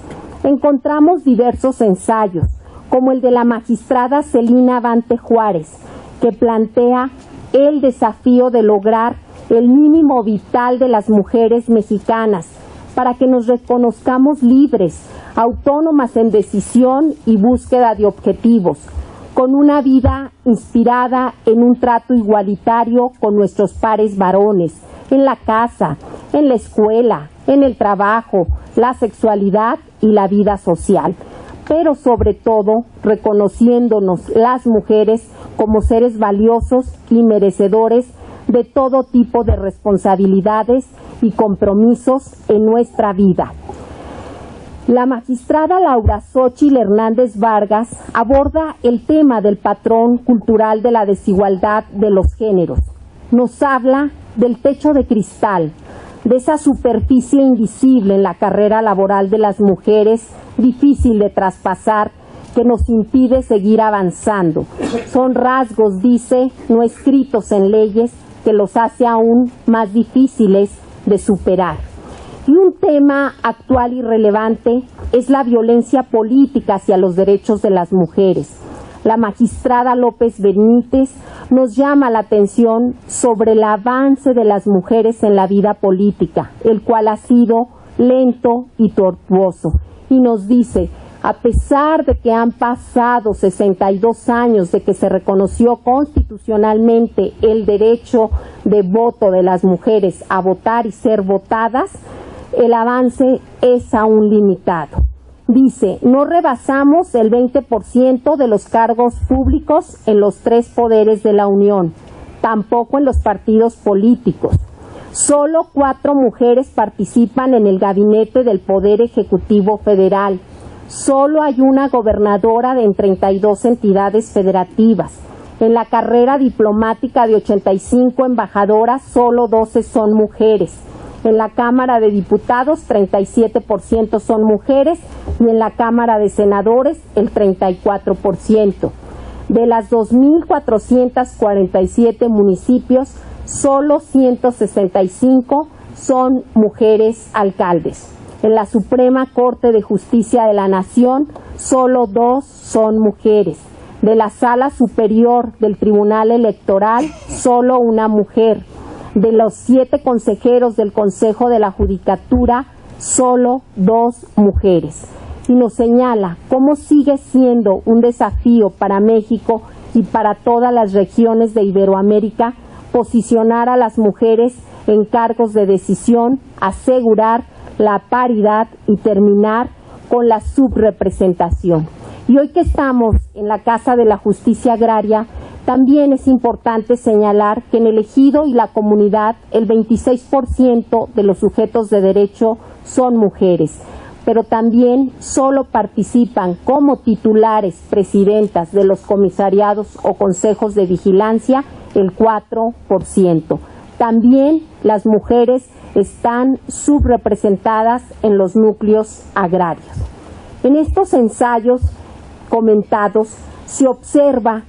Encontramos diversos ensayos, como el de la magistrada Celina Vante Juárez, que plantea el desafío de lograr el mínimo vital de las mujeres mexicanas para que nos reconozcamos libres, autónomas en decisión y búsqueda de objetivos, con una vida inspirada en un trato igualitario con nuestros pares varones, en la casa, en la escuela, en el trabajo, la sexualidad y la vida social, pero sobre todo reconociéndonos las mujeres como seres valiosos y merecedores de todo tipo de responsabilidades y compromisos en nuestra vida. La magistrada Laura Xóchitl Hernández Vargas aborda el tema del patrón cultural de la desigualdad de los géneros. Nos habla del techo de cristal, de esa superficie invisible en la carrera laboral de las mujeres, difícil de traspasar, que nos impide seguir avanzando. Son rasgos, dice, no escritos en leyes, que los hace aún más difíciles de superar. Y un tema actual y relevante es la violencia política hacia los derechos de las mujeres. La magistrada López Benítez nos llama la atención sobre el avance de las mujeres en la vida política, el cual ha sido lento y tortuoso. Y nos dice, a pesar de que han pasado 62 años de que se reconoció constitucionalmente el derecho de voto de las mujeres a votar y ser votadas, el avance es aún limitado. Dice, no rebasamos el 20% de los cargos públicos en los 3 poderes de la Unión, tampoco en los partidos políticos. Solo 4 mujeres participan en el gabinete del Poder Ejecutivo Federal. Solo hay una gobernadora en 32 entidades federativas. En la carrera diplomática de 85 embajadoras, solo 12 son mujeres. En la Cámara de Diputados, 37% son mujeres, y en la Cámara de Senadores, el 34%. De las 2.447 municipios, solo 165 son mujeres alcaldes. En la Suprema Corte de Justicia de la Nación, solo 2 son mujeres. De la Sala Superior del Tribunal Electoral, solo una mujer. De los 7 consejeros del Consejo de la Judicatura, solo 2 mujeres. Y nos señala cómo sigue siendo un desafío para México y para todas las regiones de Iberoamérica posicionar a las mujeres en cargos de decisión, asegurar la paridad y terminar con la subrepresentación. Y hoy que estamos en la Casa de la Justicia Agraria, también es importante señalar que en el ejido y la comunidad el 26% de los sujetos de derecho son mujeres, pero también solo participan como titulares, presidentas de los comisariados o consejos de vigilancia el 4%. También las mujeres están subrepresentadas en los núcleos agrarios. En estos ensayos comentados se observa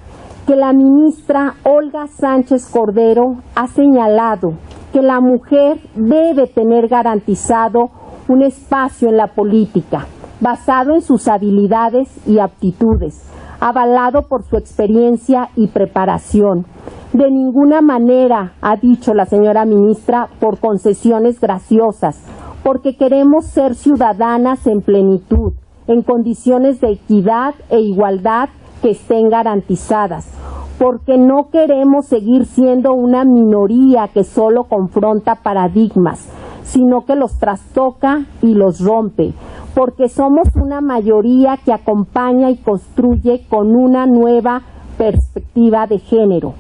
que la ministra Olga Sánchez Cordero ha señalado que la mujer debe tener garantizado un espacio en la política, basado en sus habilidades y aptitudes, avalado por su experiencia y preparación. De ninguna manera, ha dicho la señora ministra, por concesiones graciosas, porque queremos ser ciudadanas en plenitud, en condiciones de equidad e igualdad que estén garantizadas, porque no queremos seguir siendo una minoría que solo confronta paradigmas, sino que los trastoca y los rompe, porque somos una mayoría que acompaña y construye con una nueva perspectiva de género,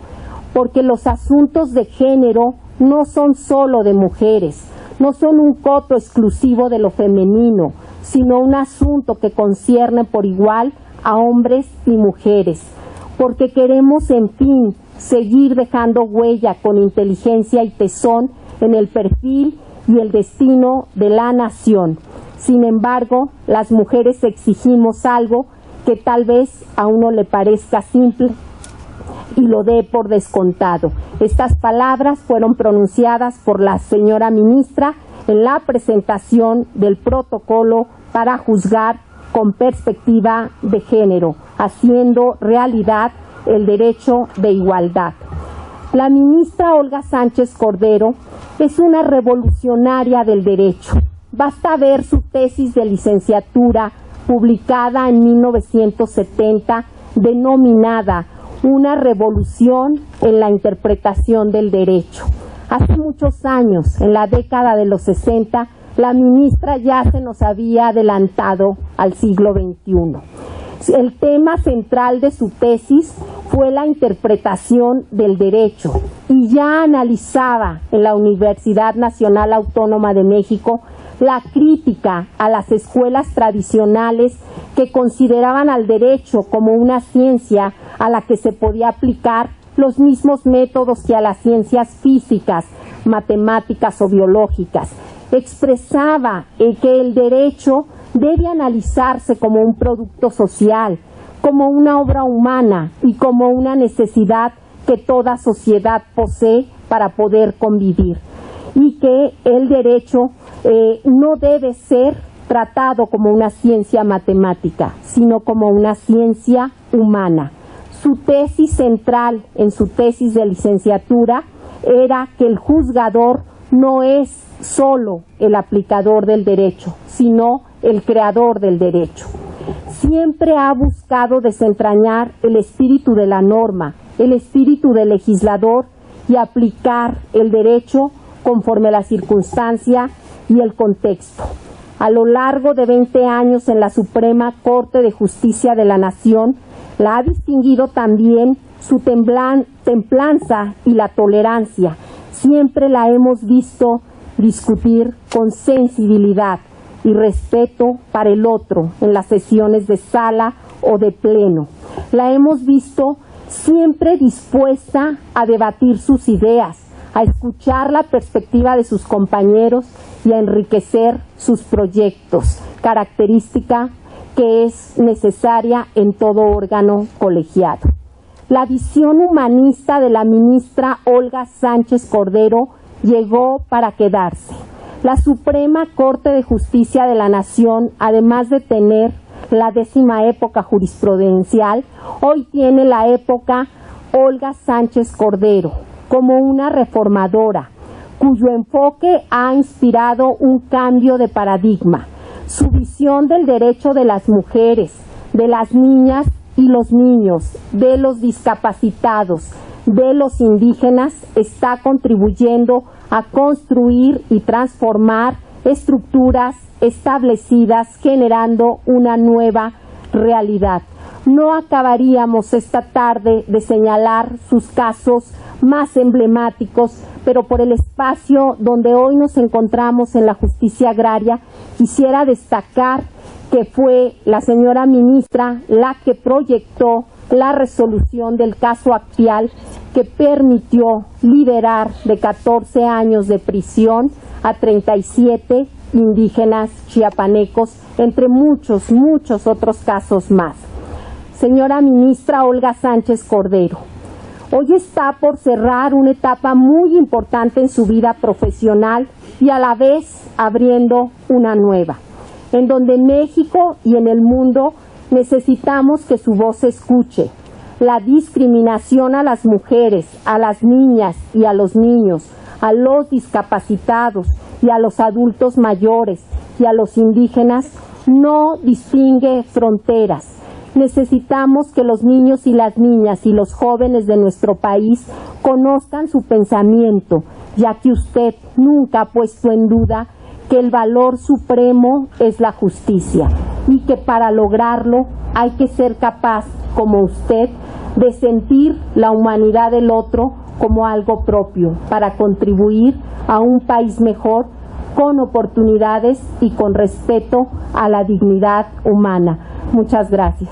porque los asuntos de género no son solo de mujeres, no son un coto exclusivo de lo femenino, sino un asunto que concierne por igual a hombres y mujeres, porque queremos, en fin, seguir dejando huella con inteligencia y tesón en el perfil y el destino de la nación. Sin embargo, las mujeres exigimos algo que tal vez a uno le parezca simple y lo dé por descontado. Estas palabras fueron pronunciadas por la señora ministra en la presentación del protocolo para juzgar con perspectiva de género, haciendo realidad el derecho de igualdad. La ministra Olga Sánchez Cordero es una revolucionaria del derecho. Basta ver su tesis de licenciatura publicada en 1970, denominada Una revolución en la interpretación del derecho. Hace muchos años, en la década de los 60, la ministra ya se nos había adelantado al siglo XXI. El tema central de su tesis fue la interpretación del derecho y ya analizaba en la Universidad Nacional Autónoma de México la crítica a las escuelas tradicionales que consideraban al derecho como una ciencia a la que se podía aplicar los mismos métodos que a las ciencias físicas, matemáticas o biológicas. Expresaba que el derecho debe analizarse como un producto social, como una obra humana y como una necesidad que toda sociedad posee para poder convivir, y que el derecho no debe ser tratado como una ciencia matemática, sino como una ciencia humana. Su tesis central en su tesis de licenciatura era que el juzgador no es solo el aplicador del derecho, sino el creador del derecho. siempre ha buscado desentrañar el espíritu de la norma, el espíritu del legislador y aplicar el derecho conforme a la circunstancia y el contexto. A lo largo de 20 años en la Suprema Corte de Justicia de la Nación, la ha distinguido también su templanza y la tolerancia. Siempre la hemos visto discutir con sensibilidad y respeto para el otro en las sesiones de sala o de pleno. La hemos visto siempre dispuesta a debatir sus ideas, a escuchar la perspectiva de sus compañeros y a enriquecer sus proyectos, característica que es necesaria en todo órgano colegiado. La visión humanista de la ministra Olga Sánchez Cordero llegó para quedarse. La Suprema Corte de Justicia de la Nación, además de tener la 10ª época jurisprudencial, hoy tiene la época Olga Sánchez Cordero, como una reformadora, cuyo enfoque ha inspirado un cambio de paradigma. Su visión del derecho de las mujeres, de las niñas y los niños, de los discapacitados, de los indígenas, está contribuyendo a construir y transformar estructuras establecidas, generando una nueva realidad. No acabaríamos esta tarde de señalar sus casos más emblemáticos, pero por el espacio donde hoy nos encontramos en la justicia agraria, quisiera destacar que fue la señora ministra la que proyectó la resolución del caso Acpial, que permitió liberar de 14 años de prisión a 37 indígenas chiapanecos, entre muchos otros casos más. Señora ministra Olga Sánchez Cordero, hoy está por cerrar una etapa muy importante en su vida profesional y a la vez abriendo una nueva, en donde en México y en el mundo necesitamos que su voz se escuche. La discriminación a las mujeres, a las niñas y a los niños, a los discapacitados y a los adultos mayores y a los indígenas no distingue fronteras. Necesitamos que los niños y las niñas y los jóvenes de nuestro país conozcan su pensamiento, ya que usted nunca ha puesto en duda que el valor supremo es la justicia y que para lograrlo hay que ser capaz, como usted, de sentir la humanidad del otro como algo propio para contribuir a un país mejor, con oportunidades y con respeto a la dignidad humana. Muchas gracias.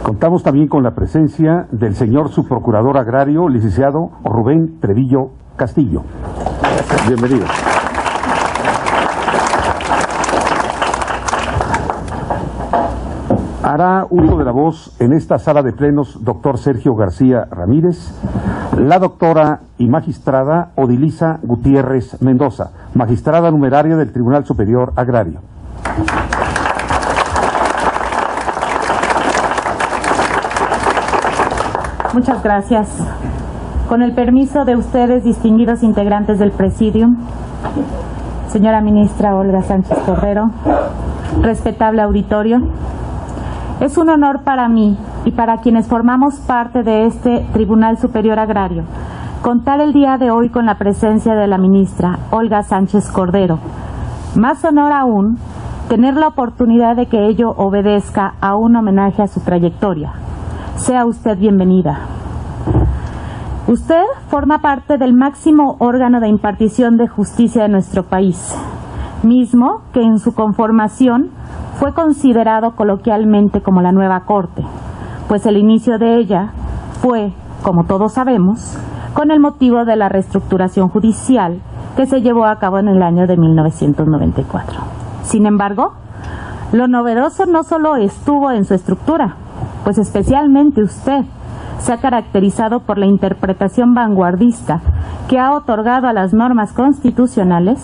Contamos también con la presencia del señor subprocurador agrario, licenciado Rubén Trevillo Castillo. Bienvenido. Hará uso de la voz en esta sala de plenos doctor Sergio García Ramírez, la doctora y magistrada Odilisa Gutiérrez Mendoza, magistrada numeraria del Tribunal Superior Agrario. Muchas gracias. Con el permiso de ustedes, distinguidos integrantes del Presidium, señora ministra Olga Sánchez Cordero, respetable auditorio, es un honor para mí y para quienes formamos parte de este Tribunal Superior Agrario contar el día de hoy con la presencia de la ministra Olga Sánchez Cordero. Más honor aún, tener la oportunidad de que ello obedezca a un homenaje a su trayectoria. Sea usted bienvenida. Usted forma parte del máximo órgano de impartición de justicia de nuestro país, mismo que en su conformación fue considerado coloquialmente como la nueva Corte, pues el inicio de ella fue, como todos sabemos, con el motivo de la reestructuración judicial que se llevó a cabo en el año de 1994. Sin embargo, lo novedoso no solo estuvo en su estructura, pues especialmente usted se ha caracterizado por la interpretación vanguardista que ha otorgado a las normas constitucionales,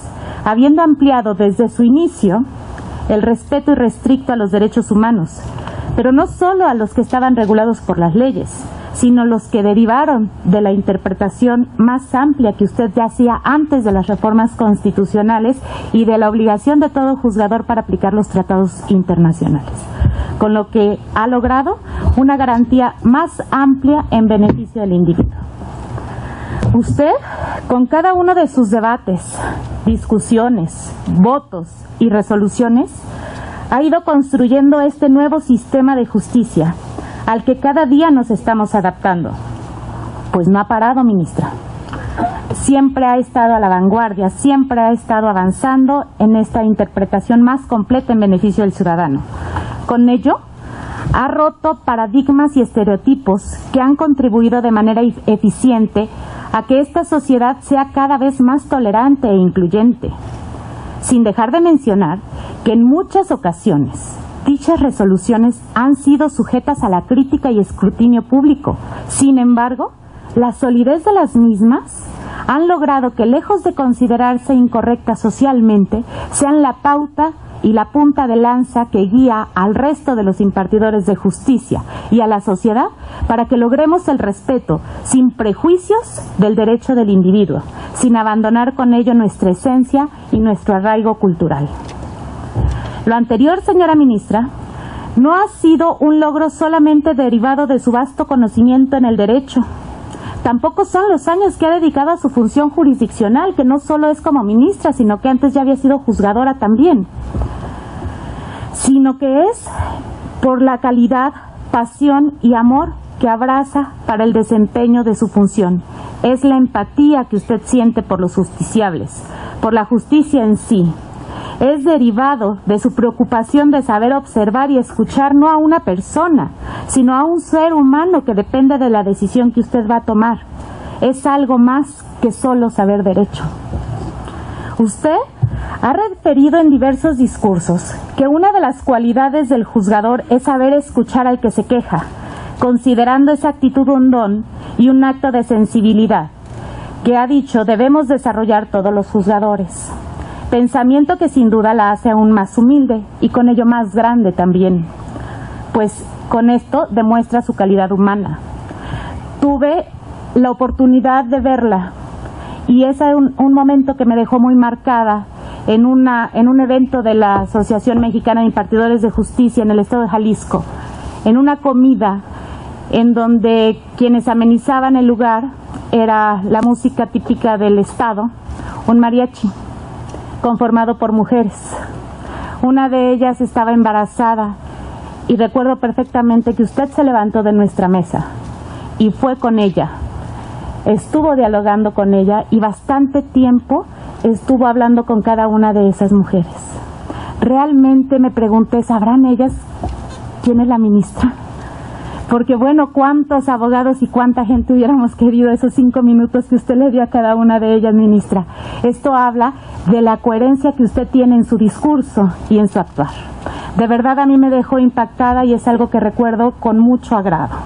habiendo ampliado desde su inicio el respeto irrestricto a los derechos humanos, pero no solo a los que estaban regulados por las leyes, sino los que derivaron de la interpretación más amplia que usted ya hacía antes de las reformas constitucionales y de la obligación de todo juzgador para aplicar los tratados internacionales, con lo que ha logrado una garantía más amplia en beneficio del individuo. Usted, con cada uno de sus debates, discusiones, votos y resoluciones, ha ido construyendo este nuevo sistema de justicia al que cada día nos estamos adaptando. Pues no ha parado, ministra. Siempre ha estado a la vanguardia, siempre ha estado avanzando en esta interpretación más completa en beneficio del ciudadano. Con ello, ha roto paradigmas y estereotipos que han contribuido de manera eficiente a que esta sociedad sea cada vez más tolerante e incluyente. Sin dejar de mencionar que en muchas ocasiones dichas resoluciones han sido sujetas a la crítica y escrutinio público. Sin embargo, la solidez de las mismas han logrado que, lejos de considerarse incorrectas socialmente, sean la pauta y la punta de lanza que guía al resto de los impartidores de justicia y a la sociedad para que logremos el respeto, sin prejuicios, del derecho del individuo, sin abandonar con ello nuestra esencia y nuestro arraigo cultural. Lo anterior, señora ministra, no ha sido un logro solamente derivado de su vasto conocimiento en el derecho. Tampoco son los años que ha dedicado a su función jurisdiccional, que no solo es como ministra, sino que antes ya había sido juzgadora también, sino que es por la calidad, pasión y amor que abraza para el desempeño de su función. Es la empatía que usted siente por los justiciables, por la justicia en sí. Es derivado de su preocupación de saber observar y escuchar no a una persona, sino a un ser humano que depende de la decisión que usted va a tomar. Es algo más que solo saber derecho. Usted ha referido en diversos discursos que una de las cualidades del juzgador es saber escuchar al que se queja, considerando esa actitud un don y un acto de sensibilidad que, ha dicho, debemos desarrollar todos los juzgadores. Pensamiento que sin duda la hace aún más humilde y con ello más grande también, pues con esto demuestra su calidad humana. Tuve la oportunidad de verla y es un momento que me dejó muy marcada en un evento de la Asociación Mexicana de Impartidores de Justicia en el estado de Jalisco, en una comida en donde quienes amenizaban el lugar era la música típica del estado, un mariachi conformado por mujeres. Una de ellas estaba embarazada y recuerdo perfectamente que usted se levantó de nuestra mesa y fue con ella. Estuvo dialogando con ella y bastante tiempo estuvo hablando con cada una de esas mujeres. Realmente me pregunté, ¿sabrán ellas quién es la ministra? Porque bueno, cuántos abogados y cuánta gente hubiéramos querido esos 5 minutos que usted le dio a cada una de ellas, ministra. Esto habla de la coherencia que usted tiene en su discurso y en su actuar. De verdad a mí me dejó impactada y es algo que recuerdo con mucho agrado.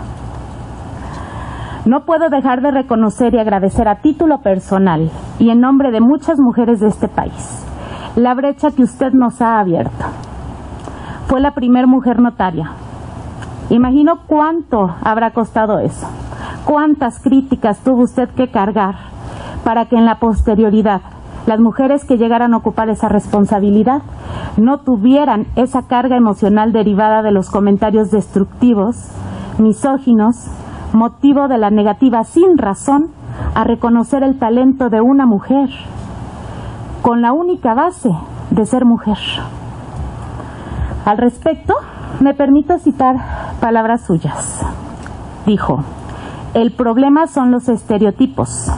No puedo dejar de reconocer y agradecer a título personal y en nombre de muchas mujeres de este país la brecha que usted nos ha abierto. Fue la primer mujer notaria. Imagino cuánto habrá costado eso, cuántas críticas tuvo usted que cargar para que en la posterioridad las mujeres que llegaran a ocupar esa responsabilidad no tuvieran esa carga emocional derivada de los comentarios destructivos, misóginos, motivo de la negativa sin razón a reconocer el talento de una mujer, con la única base de ser mujer. Al respecto, me permito citar palabras suyas. Dijo: el problema son los estereotipos,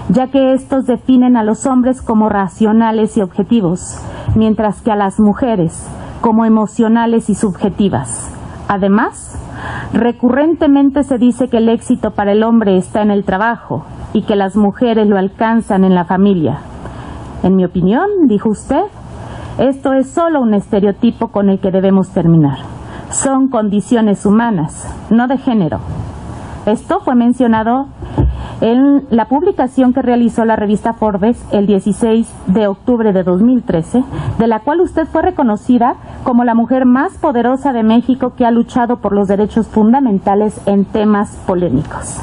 ya que estos definen a los hombres como racionales y objetivos, mientras que a las mujeres como emocionales y subjetivas. Además, recurrentemente se dice que el éxito para el hombre está en el trabajo y que las mujeres lo alcanzan en la familia. En mi opinión, dijo usted, esto es solo un estereotipo con el que debemos terminar. Son condiciones humanas, no de género. Esto fue mencionado en la publicación que realizó la revista Forbes el 16 de octubre de 2013, de la cual usted fue reconocida como la mujer más poderosa de México que ha luchado por los derechos fundamentales en temas polémicos.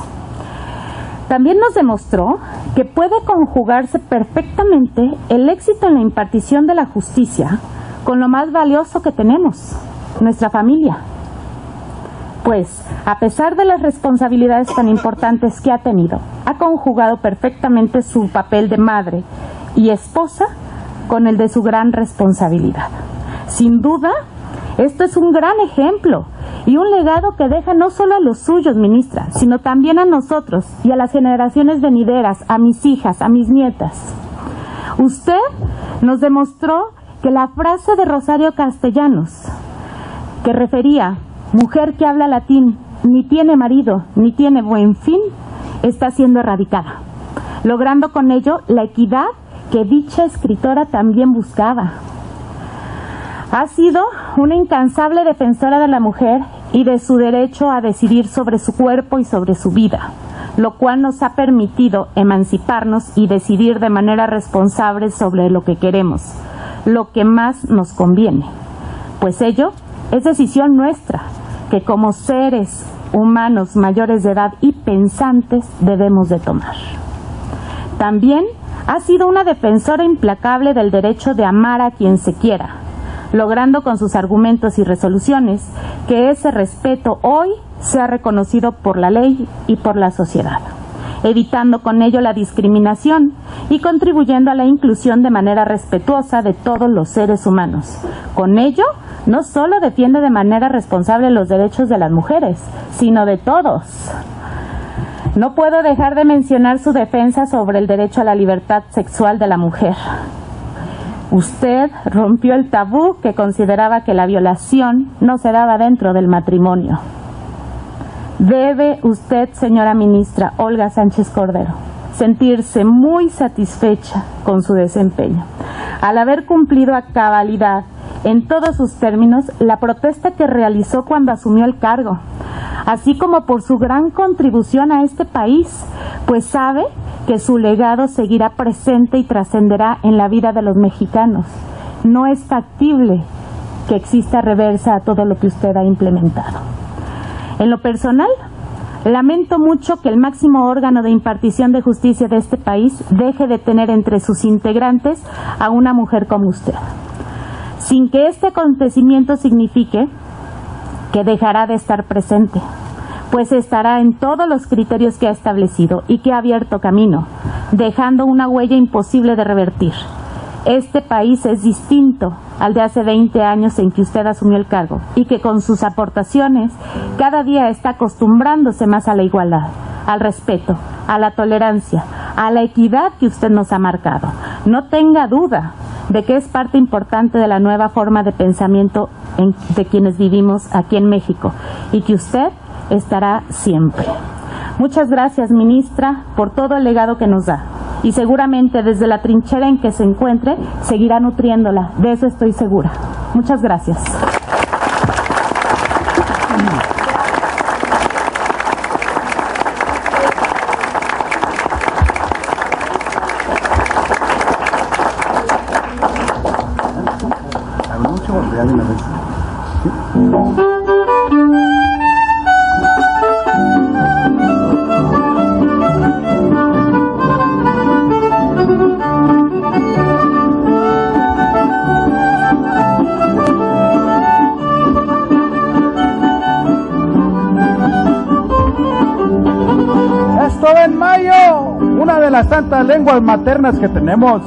También nos demostró que puede conjugarse perfectamente el éxito en la impartición de la justicia con lo más valioso que tenemos, nuestra familia. Pues, a pesar de las responsabilidades tan importantes que ha tenido, ha conjugado perfectamente su papel de madre y esposa con el de su gran responsabilidad. Sin duda, esto es un gran ejemplo y un legado que deja no solo a los suyos, ministra, sino también a nosotros y a las generaciones venideras, a mis hijas, a mis nietas. Usted nos demostró que la frase de Rosario Castellanos, que refería mujer que habla latín, ni tiene marido, ni tiene buen fin, está siendo erradicada, logrando con ello la equidad que dicha escritora también buscaba. Ha sido una incansable defensora de la mujer y de su derecho a decidir sobre su cuerpo y sobre su vida, lo cual nos ha permitido emanciparnos y decidir de manera responsable sobre lo que queremos, lo que más nos conviene, pues ello es decisión nuestra, que como seres humanos mayores de edad y pensantes debemos de tomar. También ha sido una defensora implacable del derecho de amar a quien se quiera, logrando con sus argumentos y resoluciones que ese respeto hoy sea reconocido por la ley y por la sociedad, evitando con ello la discriminación y contribuyendo a la inclusión de manera respetuosa de todos los seres humanos. Con ello, no solo defiende de manera responsable los derechos de las mujeres, sino de todos. No puedo dejar de mencionar su defensa sobre el derecho a la libertad sexual de la mujer. Usted rompió el tabú que consideraba que la violación no se daba dentro del matrimonio. Debe usted, señora ministra Olga Sánchez Cordero, sentirse muy satisfecha con su desempeño, al haber cumplido a cabalidad en todos sus términos la protesta que realizó cuando asumió el cargo, así como por su gran contribución a este país, pues sabe que su legado seguirá presente y trascenderá en la vida de los mexicanos. No es factible que exista reversa a todo lo que usted ha implementado. En lo personal, lamento mucho que el máximo órgano de impartición de justicia de este país deje de tener entre sus integrantes a una mujer como usted, sin que este acontecimiento signifique que dejará de estar presente, pues estará en todos los criterios que ha establecido y que ha abierto camino, dejando una huella imposible de revertir. Este país es distinto al de hace 20 años en que usted asumió el cargo y que con sus aportaciones cada día está acostumbrándose más a la igualdad, al respeto, a la tolerancia, a la equidad que usted nos ha marcado. No tenga duda de que es parte importante de la nueva forma de pensamiento de quienes vivimos aquí en México y que usted estará siempre. Muchas gracias, ministra, por todo el legado que nos da. Y seguramente desde la trinchera en que se encuentre, seguirá nutriéndola. De eso estoy segura. Muchas gracias. En mayo, una de las tantas lenguas maternas que tenemos.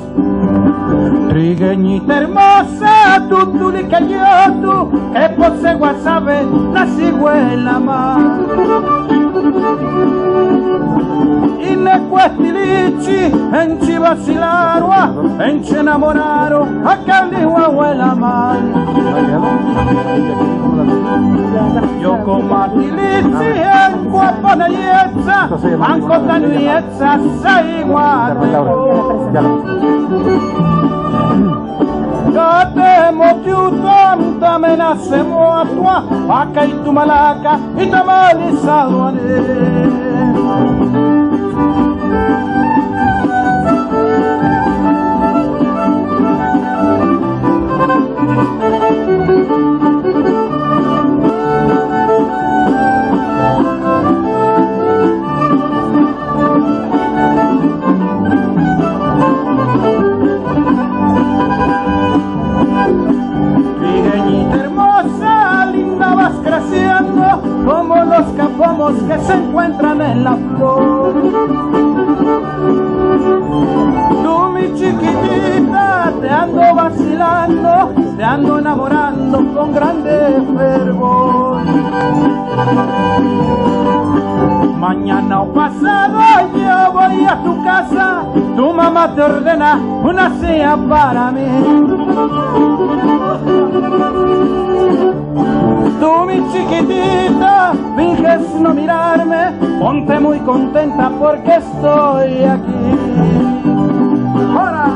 Trigueñita hermosa, tutulicayotu, que posee guasabe, la cigüela más. Inecuestilichi, en chivasilarua, en chenamoraro, acá le huahuela más. Yo como atilichi, en guapanayetza, ancotanuetza, saiguateco. Katemo tiutam tamena semo atua Aka itu malaka itamali sawane como los capomos que se encuentran en la flor. Tú, mi chiquitita, te ando vacilando, te ando enamorando con grande fervor. Mañana o pasado yo voy a tu casa, tu mamá te ordena una cena para mí. Tú, mi chiquitita, finges no mirarme, ponte muy contenta porque estoy aquí. ¡Hora!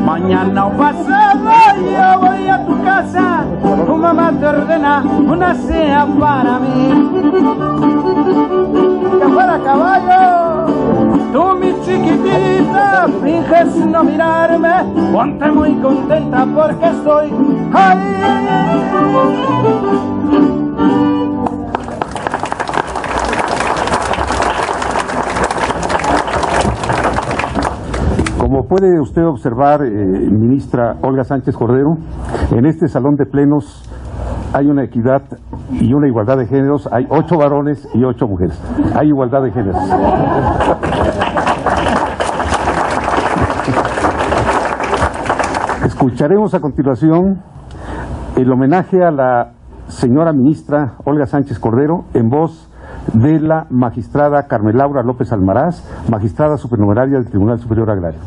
Mañana o pasado yo voy a tu casa, tu mamá te ordena una cena para mí. ¡Que fuera caballo! Tú, mi chiquitita, finges no mirarme, ponte muy contenta porque estoy ahí. Como puede usted observar, ministra Olga Sánchez Cordero, en este salón de plenos hay una equidad y una igualdad de géneros. Hay 8 varones y 8 mujeres. Hay igualdad de géneros. Escucharemos a continuación el homenaje a la señora ministra Olga Sánchez Cordero en voz de la magistrada Carmen Laura López Almaraz, magistrada supernumeraria del Tribunal Superior Agrario.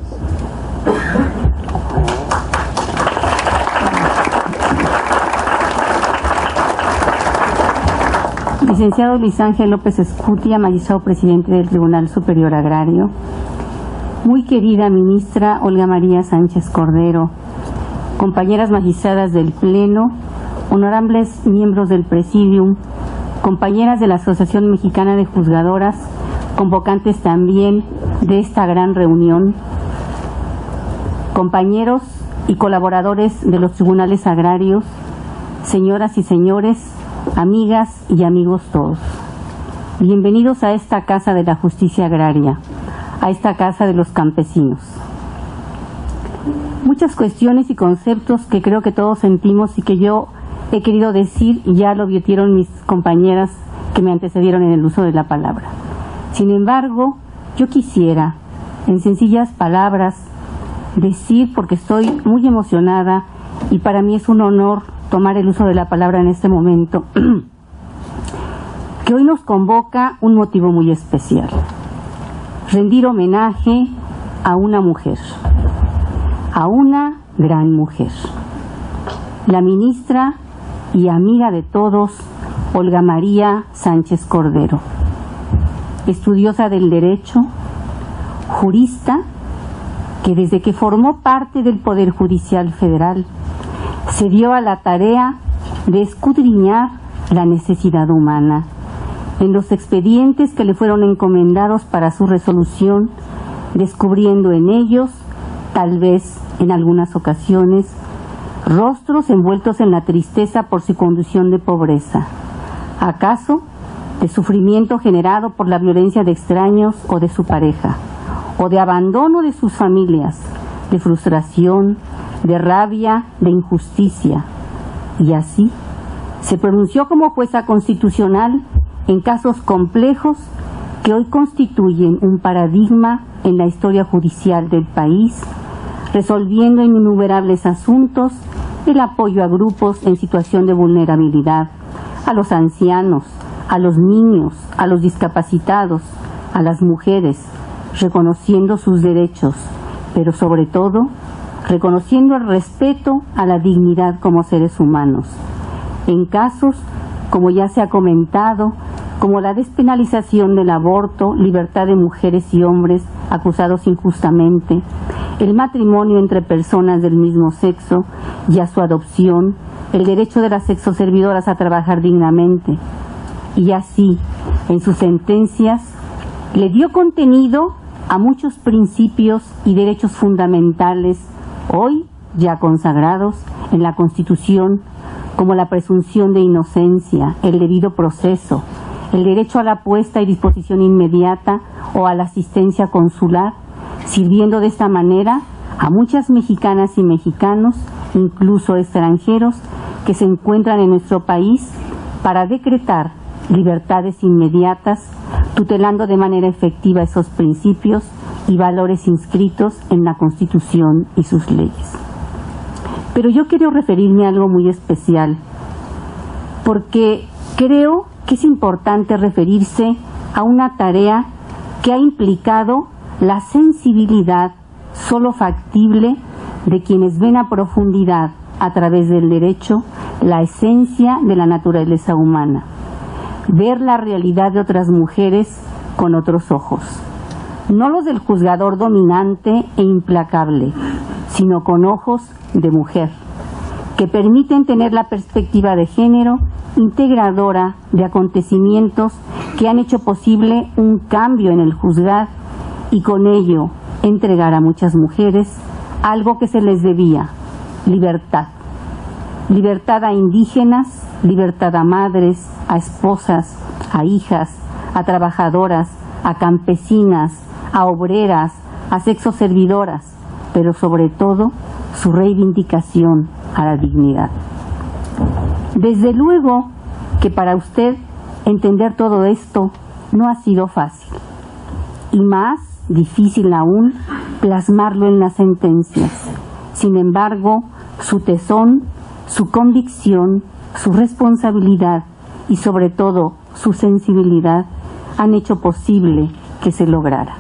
Licenciado Luis Ángel López Escutia, magistrado presidente del Tribunal Superior Agrario. Muy querida ministra Olga María Sánchez Cordero, compañeras magistradas del Pleno, honorables miembros del Presidium, compañeras de la Asociación Mexicana de Juzgadoras, convocantes también de esta gran reunión, compañeros y colaboradores de los tribunales agrarios, señoras y señores, amigas y amigos todos. Bienvenidos a esta Casa de la Justicia Agraria, a esta Casa de los Campesinos. Muchas cuestiones y conceptos que creo que todos sentimos y que yo he querido decir, y ya lo advirtieron mis compañeras que me antecedieron en el uso de la palabra. Sin embargo, yo quisiera, en sencillas palabras, decir, porque estoy muy emocionada y para mí es un honor tomar el uso de la palabra en este momento, que hoy nos convoca un motivo muy especial: rendir homenaje a una mujer, a una gran mujer, la ministra y amiga de todos, Olga María Sánchez Cordero, estudiosa del derecho, jurista, que desde que formó parte del Poder Judicial Federal se dio a la tarea de escudriñar la necesidad humana en los expedientes que le fueron encomendados para su resolución, descubriendo en ellos, tal vez en algunas ocasiones, rostros envueltos en la tristeza por su condición de pobreza, acaso de sufrimiento generado por la violencia de extraños o de su pareja, o de abandono de sus familias, de frustración, de rabia, de injusticia. Y así se pronunció como jueza constitucional en casos complejos que hoy constituyen un paradigma en la historia judicial del país, resolviendo en innumerables asuntos el apoyo a grupos en situación de vulnerabilidad, a los ancianos, a los niños, a los discapacitados, a las mujeres, reconociendo sus derechos, pero sobre todo reconociendo el respeto a la dignidad como seres humanos. En casos, como ya se ha comentado, como la despenalización del aborto, libertad de mujeres y hombres acusados injustamente, el matrimonio entre personas del mismo sexo y a su adopción, el derecho de las sexoservidoras a trabajar dignamente. Y así, en sus sentencias, le dio contenido a muchos principios y derechos fundamentales, hoy ya consagrados en la Constitución, como la presunción de inocencia, el debido proceso, el derecho a la puesta y disposición inmediata o a la asistencia consular, sirviendo de esta manera a muchas mexicanas y mexicanos, incluso extranjeros, que se encuentran en nuestro país para decretar libertades inmediatas, tutelando de manera efectiva esos principios y valores inscritos en la Constitución y sus leyes. Pero yo quiero referirme a algo muy especial, porque creo que es importante referirse a una tarea que ha implicado la sensibilidad solo factible de quienes ven a profundidad a través del derecho la esencia de la naturaleza humana, ver la realidad de otras mujeres con otros ojos, no los del juzgador dominante e implacable, sino con ojos de mujer, que permiten tener la perspectiva de género integradora de acontecimientos que han hecho posible un cambio en el juzgar y con ello entregar a muchas mujeres algo que se les debía: libertad. Libertad a indígenas, libertad a madres, a esposas, a hijas, a trabajadoras, a campesinas, a obreras, a sexoservidoras, pero sobre todo su reivindicación a la dignidad. Desde luego que para usted entender todo esto no ha sido fácil, y más difícil aún plasmarlo en las sentencias. Sin embargo, su tesón, su convicción, su responsabilidad y sobre todo su sensibilidad han hecho posible que se lograra.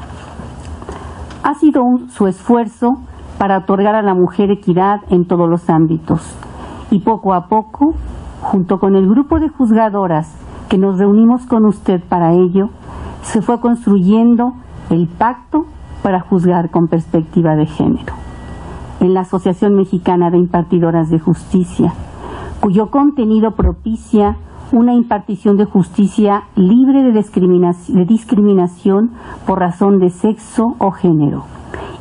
Ha sido su esfuerzo para otorgar a la mujer equidad en todos los ámbitos, y poco a poco, junto con el grupo de juzgadoras que nos reunimos con usted para ello, se fue construyendo el pacto para juzgar con perspectiva de género en la Asociación Mexicana de Impartidoras de Justicia, cuyo contenido propicia una impartición de justicia libre de discriminación por razón de sexo o género,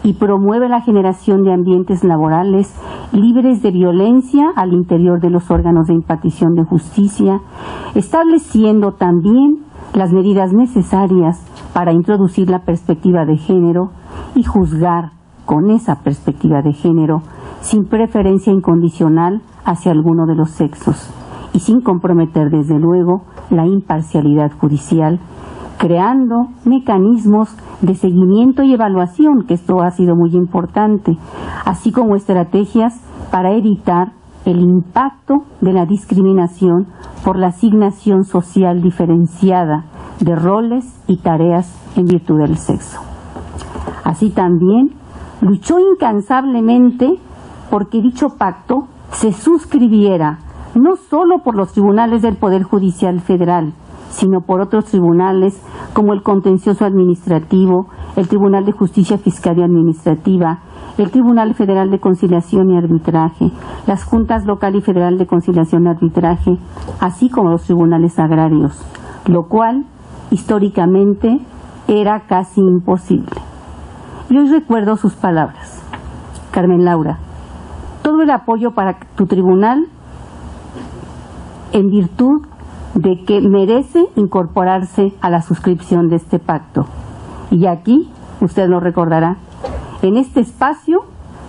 y promueve la generación de ambientes laborales libres de violencia al interior de los órganos de impartición de justicia, estableciendo también las medidas necesarias para introducir la perspectiva de género y juzgar con esa perspectiva de género sin preferencia incondicional hacia alguno de los sexos y sin comprometer desde luego la imparcialidad judicial, creando mecanismos de seguimiento y evaluación, que esto ha sido muy importante, así como estrategias para evitar el impacto de la discriminación por la asignación social diferenciada de roles y tareas en virtud del sexo. Así también luchó incansablemente porque dicho pacto se suscribiera no solo por los tribunales del Poder Judicial Federal, sino por otros tribunales como el Contencioso Administrativo, el Tribunal de Justicia Fiscal y Administrativa, el Tribunal Federal de Conciliación y Arbitraje, las Juntas Local y Federal de Conciliación y Arbitraje, así como los tribunales agrarios, lo cual históricamente era casi imposible. Y hoy recuerdo sus palabras: Carmen Laura, todo el apoyo para tu tribunal en virtud de que merece incorporarse a la suscripción de este pacto. Y aquí, usted lo recordará, en este espacio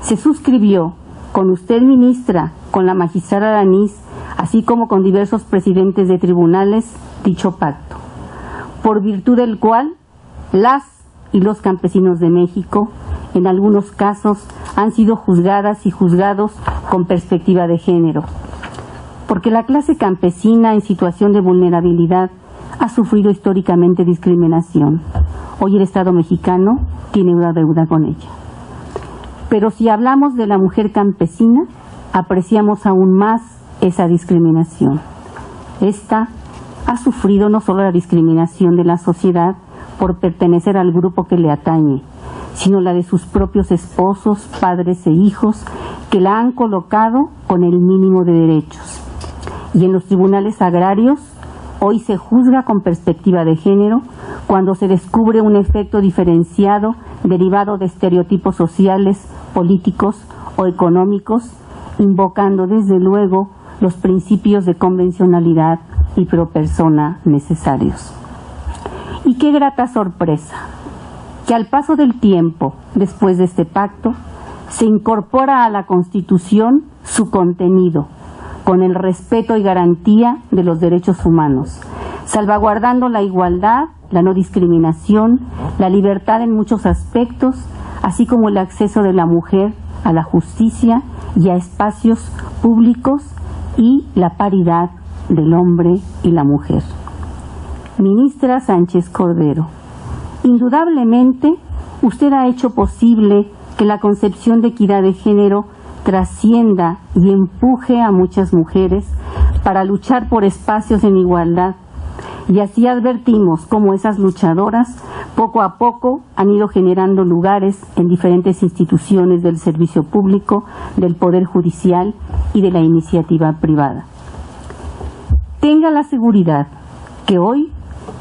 se suscribió con usted, ministra, con la magistrada Aranís, así como con diversos presidentes de tribunales, dicho pacto, por virtud del cual las y los campesinos de México, en algunos casos, han sido juzgadas y juzgados con perspectiva de género, porque la clase campesina en situación de vulnerabilidad ha sufrido históricamente discriminación. Hoy el Estado mexicano tiene una deuda con ella. Pero si hablamos de la mujer campesina, apreciamos aún más esa discriminación. Esta ha sufrido no solo la discriminación de la sociedad por pertenecer al grupo que le atañe, sino la de sus propios esposos, padres e hijos que la han colocado con el mínimo de derechos. Y en los tribunales agrarios hoy se juzga con perspectiva de género cuando se descubre un efecto diferenciado derivado de estereotipos sociales, políticos o económicos, invocando desde luego los principios de convencionalidad y pro persona necesarios. Y qué grata sorpresa, que al paso del tiempo, después de este pacto, se incorpora a la Constitución su contenido, con el respeto y garantía de los derechos humanos, salvaguardando la igualdad, la no discriminación, la libertad en muchos aspectos, así como el acceso de la mujer a la justicia y a espacios públicos y la paridad del hombre y la mujer. Ministra Sánchez Cordero, indudablemente usted ha hecho posible que la concepción de equidad de género trascienda y empuje a muchas mujeres para luchar por espacios en igualdad, y así advertimos cómo esas luchadoras poco a poco han ido generando lugares en diferentes instituciones del servicio público, del Poder Judicial y de la iniciativa privada. Tenga la seguridad que hoy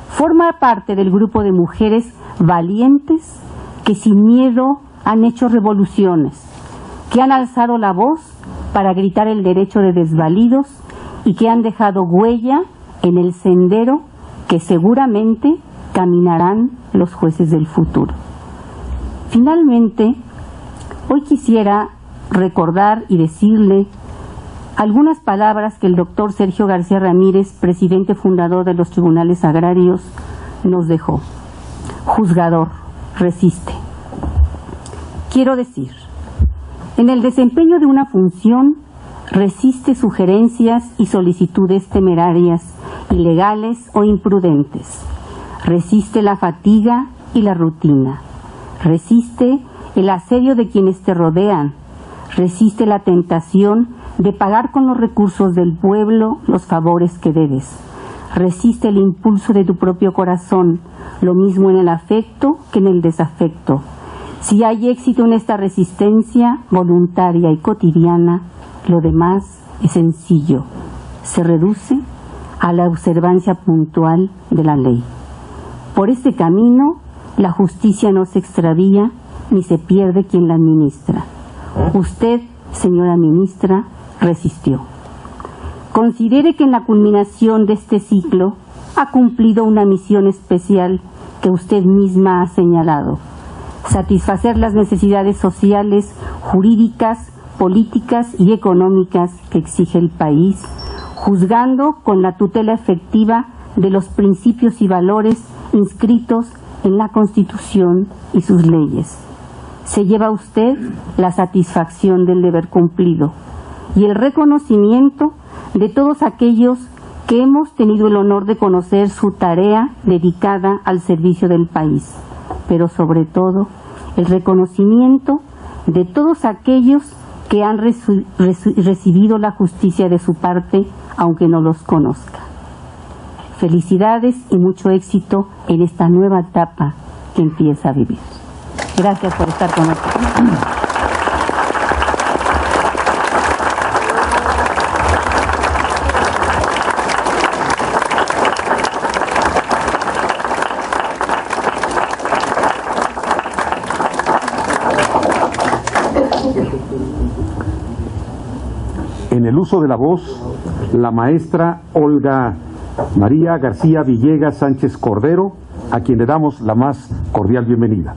forma parte del grupo de mujeres valientes que sin miedo han hecho revoluciones, que han alzado la voz para gritar el derecho de desvalidos y que han dejado huella en el sendero que seguramente caminarán los jueces del futuro. Finalmente, hoy quisiera recordar y decirle algunas palabras que el doctor Sergio García Ramírez, presidente fundador de los tribunales agrarios, nos dejó. Juzgador, resiste. Quiero decir, en el desempeño de una función, resiste sugerencias y solicitudes temerarias, ilegales o imprudentes. Resiste la fatiga y la rutina. Resiste el asedio de quienes te rodean. Resiste la tentación de pagar con los recursos del pueblo los favores que debes. Resiste el impulso de tu propio corazón, lo mismo en el afecto que en el desafecto. Si hay éxito en esta resistencia voluntaria y cotidiana, lo demás es sencillo. Se reduce a la observancia puntual de la ley. Por este camino, la justicia no se extravía ni se pierde quien la administra. Usted, señora ministra, resistió. Considere que en la culminación de este ciclo ha cumplido una misión especial que usted misma ha señalado: satisfacer las necesidades sociales, jurídicas, políticas y económicas que exige el país, juzgando con la tutela efectiva de los principios y valores inscritos en la Constitución y sus leyes. Se lleva usted la satisfacción del deber cumplido y el reconocimiento de todos aquellos que hemos tenido el honor de conocer su tarea dedicada al servicio del país, pero sobre todo el reconocimiento de todos aquellos que han recibido la justicia de su parte, aunque no los conozca. Felicidades y mucho éxito en esta nueva etapa que empieza a vivir. Gracias por estar con nosotros. En el uso de la voz, la maestra Olga María García Villegas Sánchez Cordero, a quien le damos la más cordial bienvenida.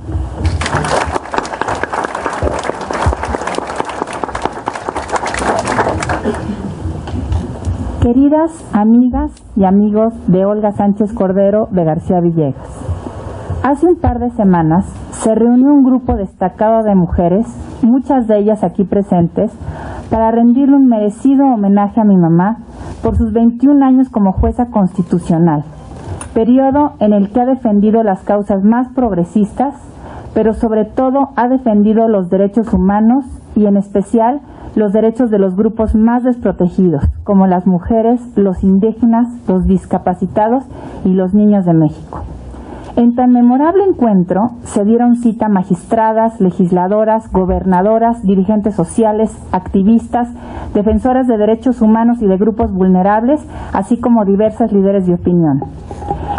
Queridas amigas y amigos de Olga Sánchez Cordero de García Villegas, hace un par de semanas se reunió un grupo destacado de mujeres, muchas de ellas aquí presentes, para rendirle un merecido homenaje a mi mamá por sus 21 años como jueza constitucional periodo en el que ha defendido las causas más progresistas, pero sobre todo ha defendido los derechos humanos y en especial los derechos de los grupos más desprotegidos, como las mujeres, los indígenas, los discapacitados y los niños de México. En tan memorable encuentro se dieron cita magistradas, legisladoras, gobernadoras, dirigentes sociales, activistas, defensoras de derechos humanos y de grupos vulnerables, así como diversas líderes de opinión.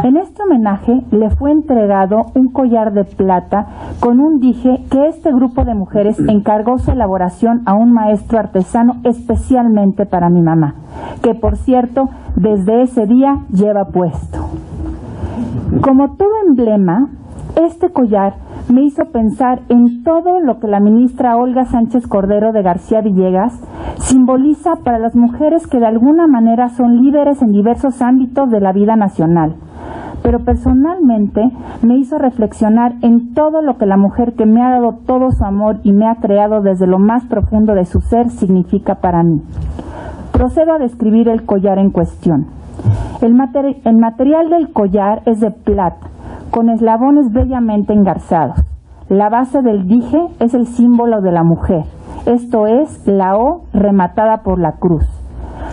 En este homenaje le fue entregado un collar de plata con un dije que este grupo de mujeres encargó su elaboración a un maestro artesano especialmente para mi mamá, que por cierto desde ese día lleva puesto. Como todo emblema, este collar me hizo pensar en todo lo que la ministra Olga Sánchez Cordero de García Villegas simboliza para las mujeres que de alguna manera son líderes en diversos ámbitos de la vida nacional. Pero personalmente me hizo reflexionar en todo lo que la mujer que me ha dado todo su amor y me ha creado desde lo más profundo de su ser significa para mí. Procedo a describir el collar en cuestión. El material del collar es de plata, con eslabones bellamente engarzados. La base del dije es el símbolo de la mujer, esto es, la O rematada por la cruz.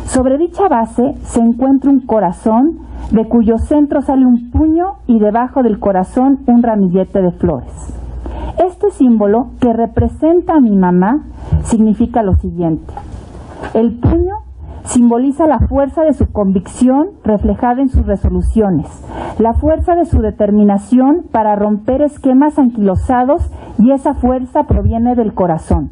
Sobre dicha base se encuentra un corazón, de cuyo centro sale un puño y debajo del corazón un ramillete de flores. Este símbolo, que representa a mi mamá, significa lo siguiente. El puño simboliza la fuerza de su convicción reflejada en sus resoluciones, la fuerza de su determinación para romper esquemas anquilosados, y esa fuerza proviene del corazón.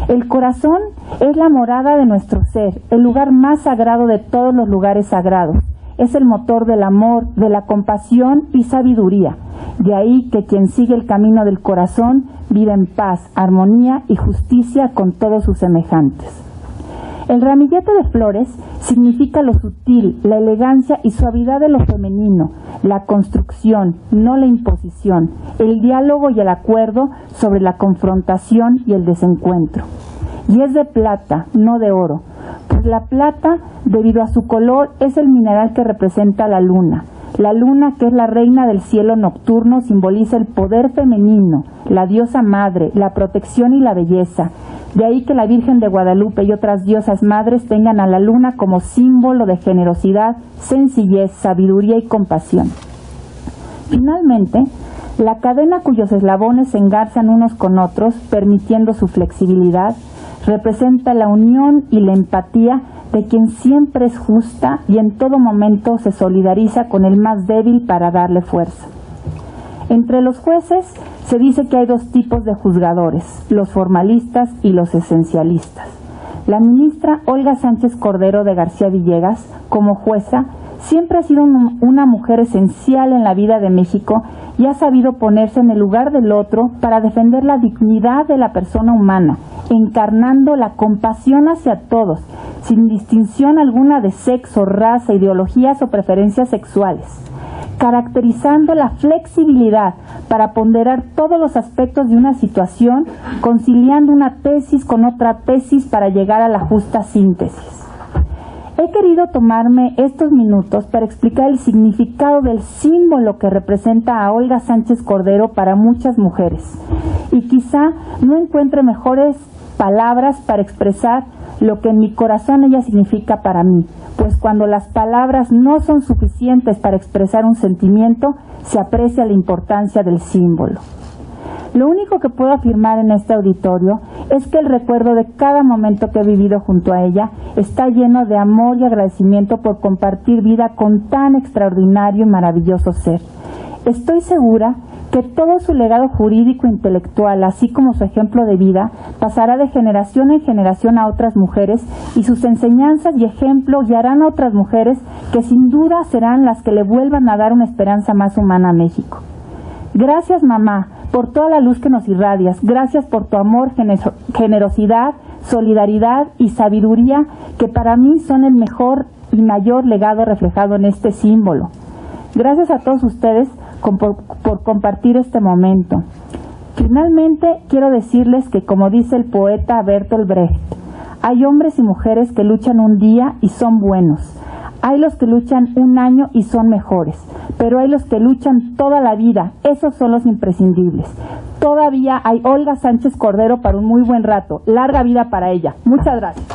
El corazón es la morada de nuestro ser, el lugar más sagrado de todos los lugares sagrados. Es el motor del amor, de la compasión y sabiduría. De ahí que quien sigue el camino del corazón vive en paz, armonía y justicia con todos sus semejantes. El ramillete de flores significa lo sutil, la elegancia y suavidad de lo femenino, la construcción, no la imposición, el diálogo y el acuerdo sobre la confrontación y el desencuentro. Y es de plata, no de oro, pues la plata, debido a su color, es el mineral que representa la luna. La luna, que es la reina del cielo nocturno, simboliza el poder femenino, la diosa madre, la protección y la belleza. De ahí que la Virgen de Guadalupe y otras diosas madres tengan a la luna como símbolo de generosidad, sencillez, sabiduría y compasión. Finalmente, la cadena cuyos eslabones se engarzan unos con otros, permitiendo su flexibilidad, representa la unión y la empatía de quien siempre es justa y en todo momento se solidariza con el más débil para darle fuerza. Entre los jueces se dice que hay dos tipos de juzgadores, los formalistas y los esencialistas. La ministra Olga Sánchez Cordero de García Villegas, como jueza, siempre ha sido una mujer esencial en la vida de México y ha sabido ponerse en el lugar del otro para defender la dignidad de la persona humana, encarnando la compasión hacia todos, sin distinción alguna de sexo, raza, ideologías o preferencias sexuales, caracterizando la flexibilidad para ponderar todos los aspectos de una situación, conciliando una tesis con otra tesis para llegar a la justa síntesis. He querido tomarme estos minutos para explicar el significado del símbolo que representa a Olga Sánchez Cordero para muchas mujeres, y quizá no encuentre mejores palabras para expresar lo que en mi corazón ella significa para mí, pues cuando las palabras no son suficientes para expresar un sentimiento, se aprecia la importancia del símbolo. Lo único que puedo afirmar en este auditorio es que el recuerdo de cada momento que he vivido junto a ella está lleno de amor y agradecimiento por compartir vida con tan extraordinario y maravilloso ser. Estoy segura que todo su legado jurídico e intelectual, así como su ejemplo de vida, pasará de generación en generación a otras mujeres, y sus enseñanzas y ejemplos guiarán a otras mujeres que sin duda serán las que le vuelvan a dar una esperanza más humana a México. Gracias, mamá, por toda la luz que nos irradias. Gracias por tu amor, generosidad, solidaridad y sabiduría, que para mí son el mejor y mayor legado reflejado en este símbolo. Gracias a todos ustedes por compartir este momento. Finalmente, quiero decirles que, como dice el poeta Bertolt Brecht, hay hombres y mujeres que luchan un día y son buenos. Hay los que luchan un año y son mejores, pero hay los que luchan toda la vida, esos son los imprescindibles. Todavía hay Olga Sánchez Cordero para un muy buen rato, larga vida para ella. Muchas gracias.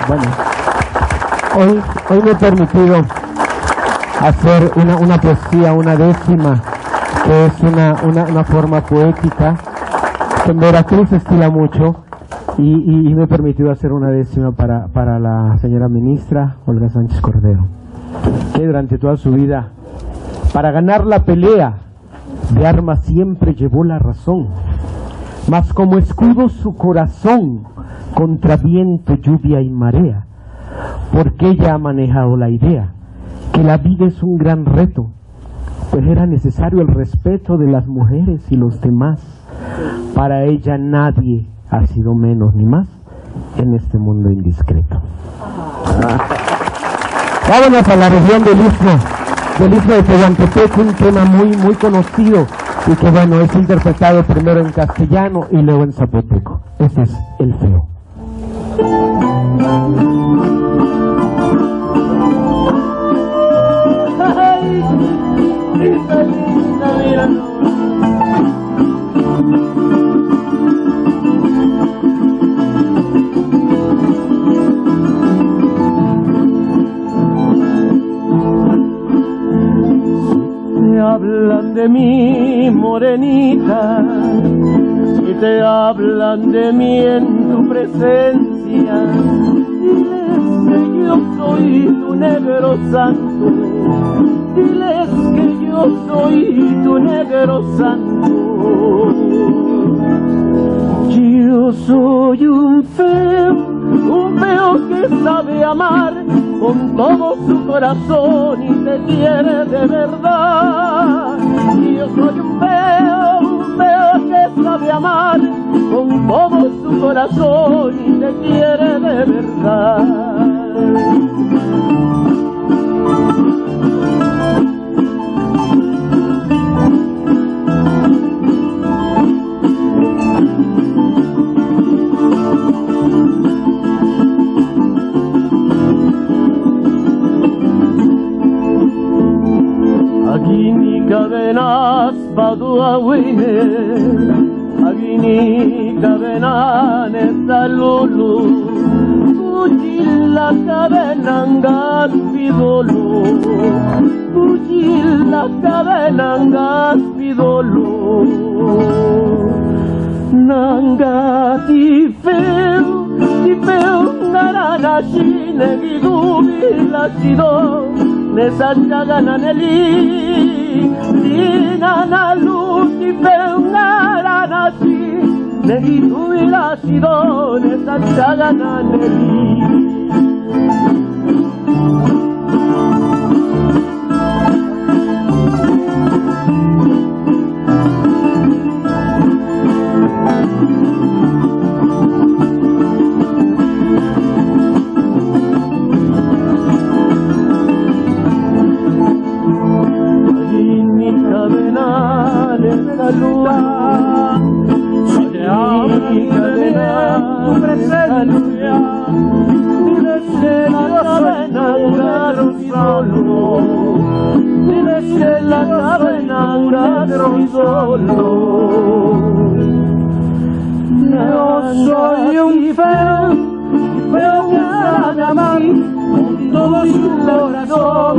Bueno, hoy me he permitido hacer una poesía, una décima, que es una forma poética que en Veracruz se estila mucho, y me he permitido hacer una décima para la señora ministra Olga Sánchez Cordero, que durante toda su vida, para ganar la pelea de armas siempre llevó la razón, mas como escudo su corazón contra viento, lluvia y marea, porque ella ha manejado la idea que la vida es un gran reto, pues era necesario el respeto de las mujeres y los demás. Para ella nadie ha sido menos ni más en este mundo indiscreto. Vámonos a la región del Istmo de Tehuantepec, un tema muy conocido y que bueno, es interpretado primero en castellano y luego en zapoteco. Este es El Feo. Te hablan de mí, morenita, y te hablan de mí en tu presencia. Diles que yo soy tu negro santo, diles que yo soy tu negro santo. Yo soy un feo que sabe amar con todo su corazón y te quiere de verdad. Yo soy un feo que sabe amar con todo su corazón y te quiere de verdad. Agini cadenas paduawine, agini cadenas netalulu, kuchila cadenangas pidolu, kuchila cadenangas pidolu. Nanga tifeu narana shine gidubi la sido. Nesanja gananeli, dinana luti peunara nasi, negitu ilasido, nesanja gananeli. Yo soy un feo que sabe amar con todo su corazón.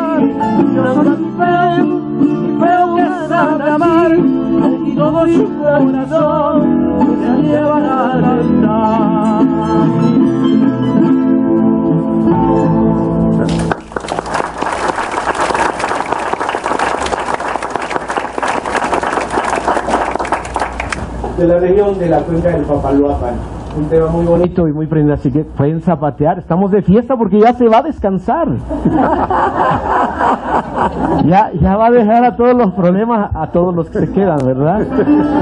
Yo soy un feo que sabe amar con todo su corazón, me lleva a la verdad. De la región de la cuenca del Papaloapan, un tema muy bonito y muy prendido, así que pueden zapatear. Estamos de fiesta porque ya se va a descansar. ya va a dejar a todos los problemas a todos los que se quedan, ¿verdad?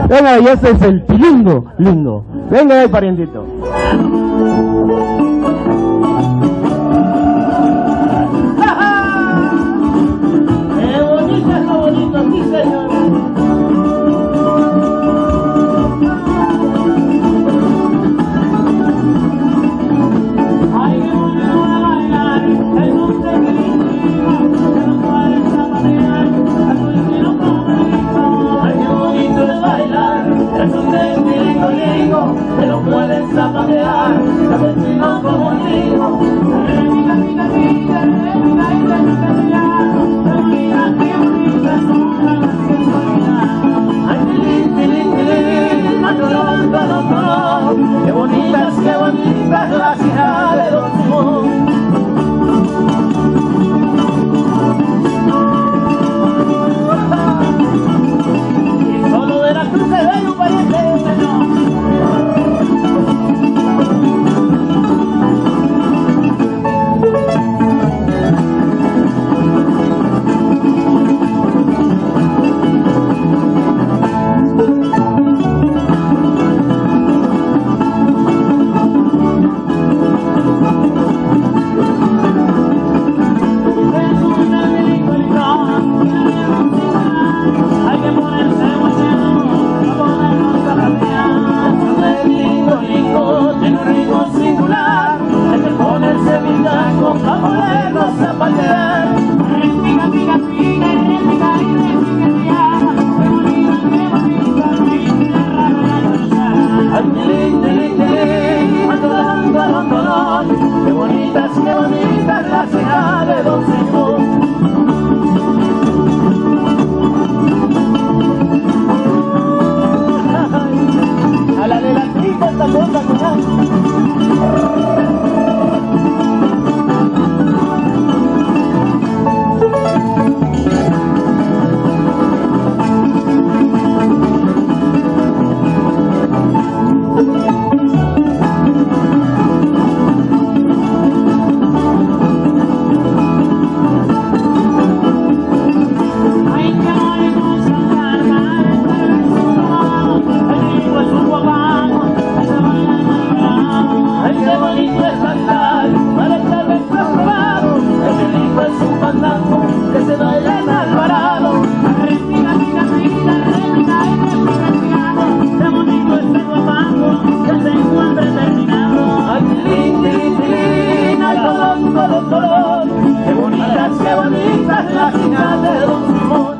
Venga, ya ese es el lindo. Venga ahí, parientito. Qué bonitas las hijas de Don Simón. Y solo de la cruz de un pariente. Qué bonitas las hijas de Don Simón. A la de la tripa esta cosa las hijas de Don Simón.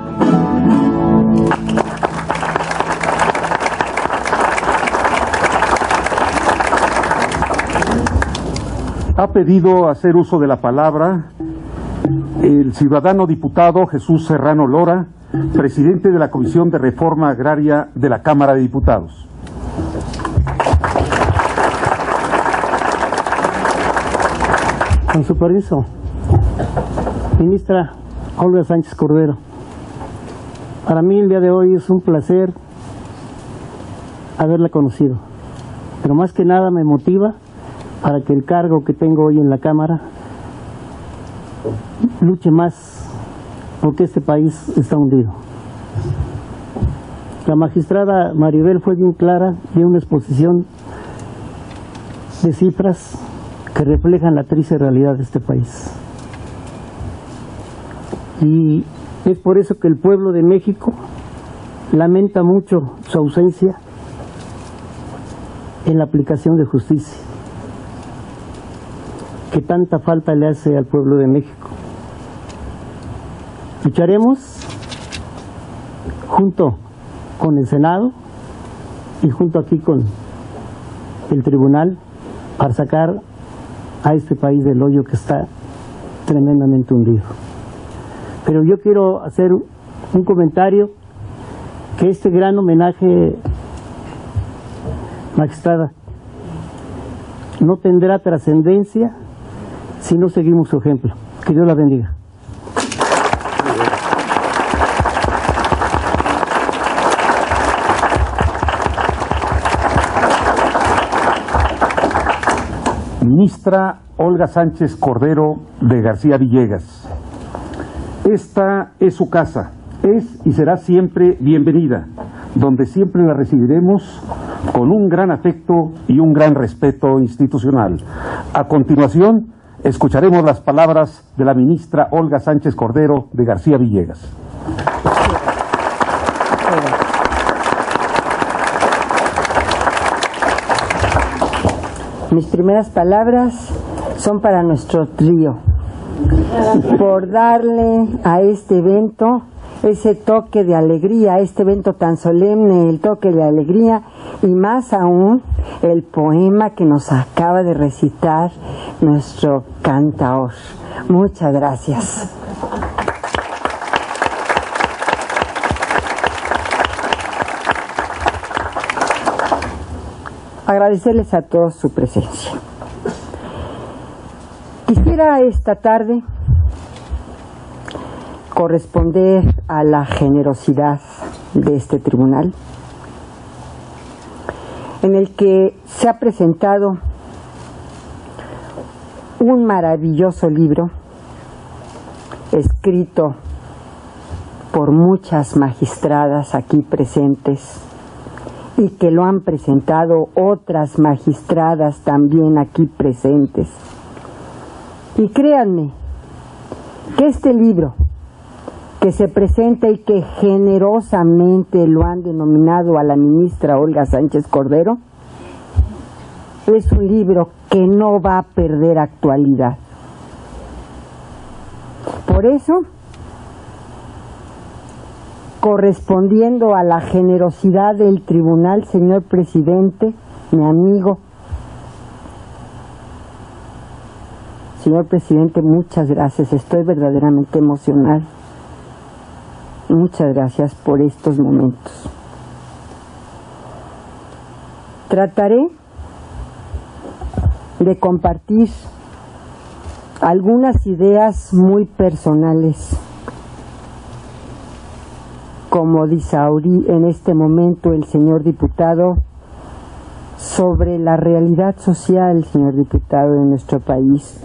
Ha pedido hacer uso de la palabra el ciudadano diputado Jesús Serrano Lora, presidente de la Comisión de Reforma Agraria de la Cámara de Diputados. Con su permiso, ministra Olga Sánchez Cordero, para mí el día de hoy es un placer haberla conocido, pero más que nada me motiva para que el cargo que tengo hoy en la Cámara luche más, porque este país está hundido. La magistrada Maribel fue bien clara, dio una exposición de cifras que reflejan la triste realidad de este país. Y es por eso que el pueblo de México lamenta mucho su ausencia en la aplicación de justicia, que tanta falta le hace al pueblo de México. Lucharemos junto con el Senado y junto aquí con el Tribunal para sacar a este país del hoyo que está tremendamente hundido. Pero yo quiero hacer un comentario, que este gran homenaje, magistrada, no tendrá trascendencia si no seguimos su ejemplo. Que Dios la bendiga. Ministra Olga Sánchez Cordero de García Villegas. Esta es su casa, es y será siempre bienvenida, donde siempre la recibiremos con un gran afecto y un gran respeto institucional. A continuación, escucharemos las palabras de la ministra Olga Sánchez Cordero de García Villegas. Mis primeras palabras son para nuestro trío. por darle a este evento ese toque de alegría, a este evento tan solemne, el toque de alegría, y más aún el poema que nos acaba de recitar nuestro cantaor. Muchas gracias. Agradecerles a todos su presencia. Quisiera esta tarde corresponder a la generosidad de este tribunal, en el que se ha presentado un maravilloso libro escrito por muchas magistradas aquí presentes y que lo han presentado otras magistradas también aquí presentes. Y créanme que este libro que se presenta y que generosamente lo han denominado a la ministra Olga Sánchez Cordero, es un libro que no va a perder actualidad. Por eso, correspondiendo a la generosidad del tribunal, señor presidente, mi amigo, señor presidente, muchas gracias, estoy verdaderamente emocionada. Muchas gracias por estos momentos. Trataré de compartir algunas ideas muy personales, como dice en este momento el señor diputado, sobre la realidad social, señor diputado, de nuestro país,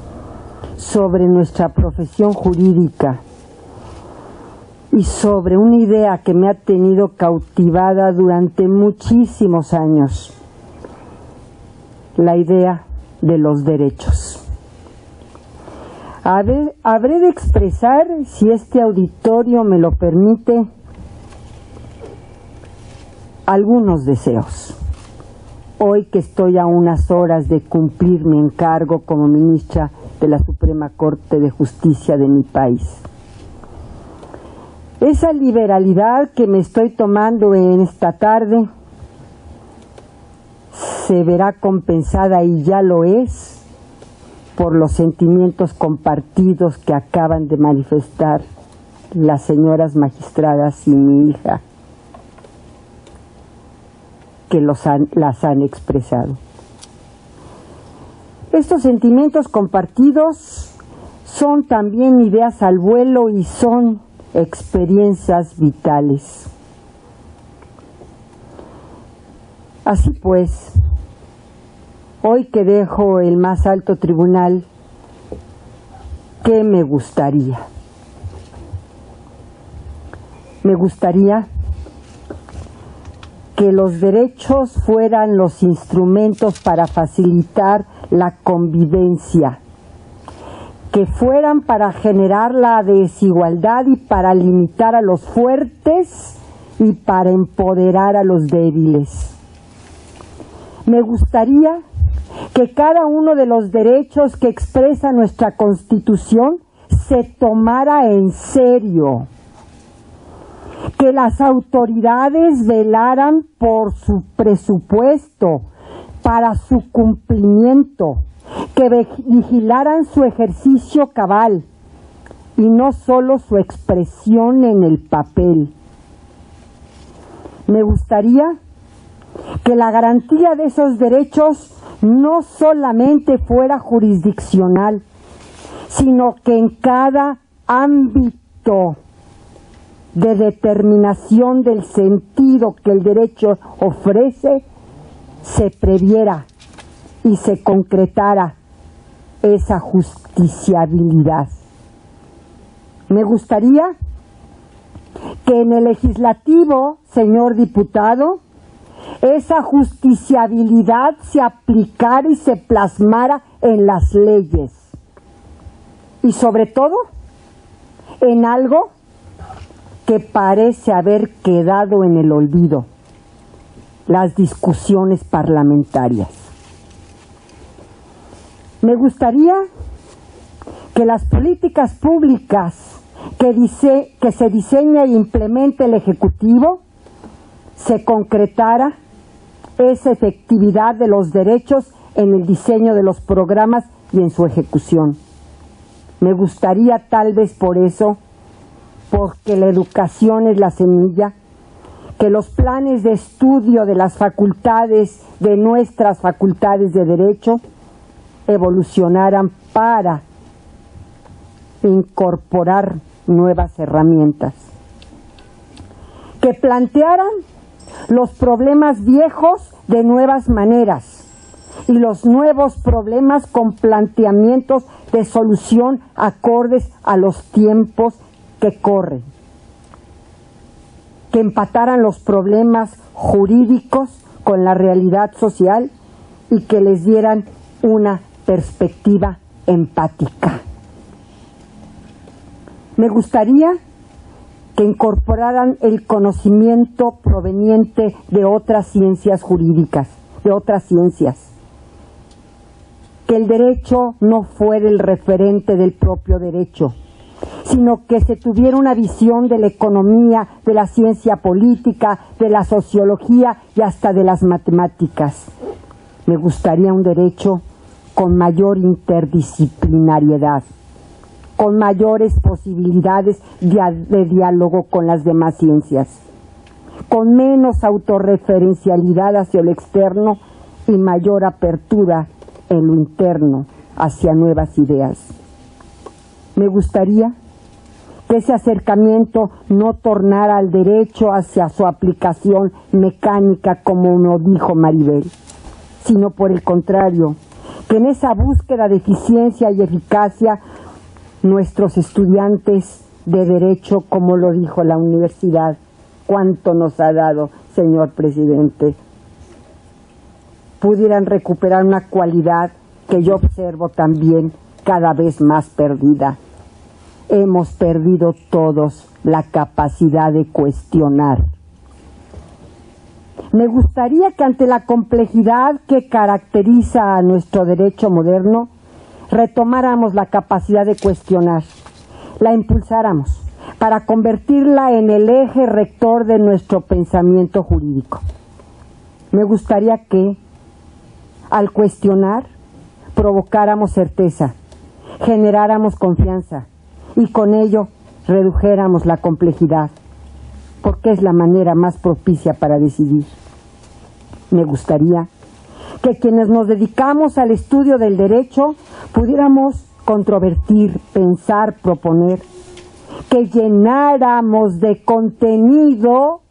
sobre nuestra profesión jurídica y sobre una idea que me ha tenido cautivada durante muchísimos años, la idea de los derechos. Habré de expresar, si este auditorio me lo permite, algunos deseos. Hoy que estoy a unas horas de cumplir mi encargo como ministra de la Suprema Corte de Justicia de mi país. Esa liberalidad que me estoy tomando en esta tarde se verá compensada, y ya lo es, por los sentimientos compartidos que acaban de manifestar las señoras magistradas y mi hija, que las han expresado. Estos sentimientos compartidos son también ideas al vuelo y son experiencias vitales. Así pues, hoy que dejo el más alto tribunal, ¿qué me gustaría? Me gustaría que los derechos fueran los instrumentos para facilitar la convivencia, que fueran para generar la desigualdad y para limitar a los fuertes y para empoderar a los débiles. Me gustaría que cada uno de los derechos que expresa nuestra Constitución se tomara en serio, que las autoridades velaran por su presupuesto para su cumplimiento, que vigilaran su ejercicio cabal y no solo su expresión en el papel. Me gustaría que la garantía de esos derechos no solamente fuera jurisdiccional, sino que en cada ámbito de determinación del sentido que el derecho ofrece se previera y se concretara esa justiciabilidad. Me gustaría que en el legislativo, señor diputado, esa justiciabilidad se aplicara y se plasmara en las leyes. Y sobre todo, en algo que parece haber quedado en el olvido: las discusiones parlamentarias. Me gustaría que las políticas públicas que se diseña e implementa el Ejecutivo se concretara esa efectividad de los derechos en el diseño de los programas y en su ejecución. Me gustaría, tal vez por eso, porque la educación es la semilla, que los planes de estudio de las facultades, de nuestras facultades de Derecho, evolucionaran para incorporar nuevas herramientas, que plantearan los problemas viejos de nuevas maneras y los nuevos problemas con planteamientos de solución acordes a los tiempos que corren, que empataran los problemas jurídicos con la realidad social y que les dieran una perspectiva empática. Me gustaría que incorporaran el conocimiento proveniente de otras ciencias jurídicas, de otras ciencias, que el derecho no fuera el referente del propio derecho, sino que se tuviera una visión de la economía, de la ciencia política, de la sociología y hasta de las matemáticas. Me gustaría un derecho con mayor interdisciplinariedad, con mayores posibilidades de diálogo con las demás ciencias, con menos autorreferencialidad hacia lo externo y mayor apertura en lo interno hacia nuevas ideas. Me gustaría que ese acercamiento no tornara al derecho hacia su aplicación mecánica, como nos dijo Maribel, sino por el contrario, que en esa búsqueda de eficiencia y eficacia nuestros estudiantes de Derecho, como lo dijo la universidad, cuánto nos ha dado, señor presidente, pudieran recuperar una cualidad que yo observo también cada vez más perdida. Hemos perdido todos la capacidad de cuestionar. Me gustaría que ante la complejidad que caracteriza a nuestro derecho moderno, retomáramos la capacidad de cuestionar, la impulsáramos para convertirla en el eje rector de nuestro pensamiento jurídico. Me gustaría que, al cuestionar, provocáramos certeza, generáramos confianza y con ello redujéramos la complejidad, porque es la manera más propicia para decidir. Me gustaría que quienes nos dedicamos al estudio del derecho pudiéramos controvertir, pensar, proponer, que llenáramos de contenido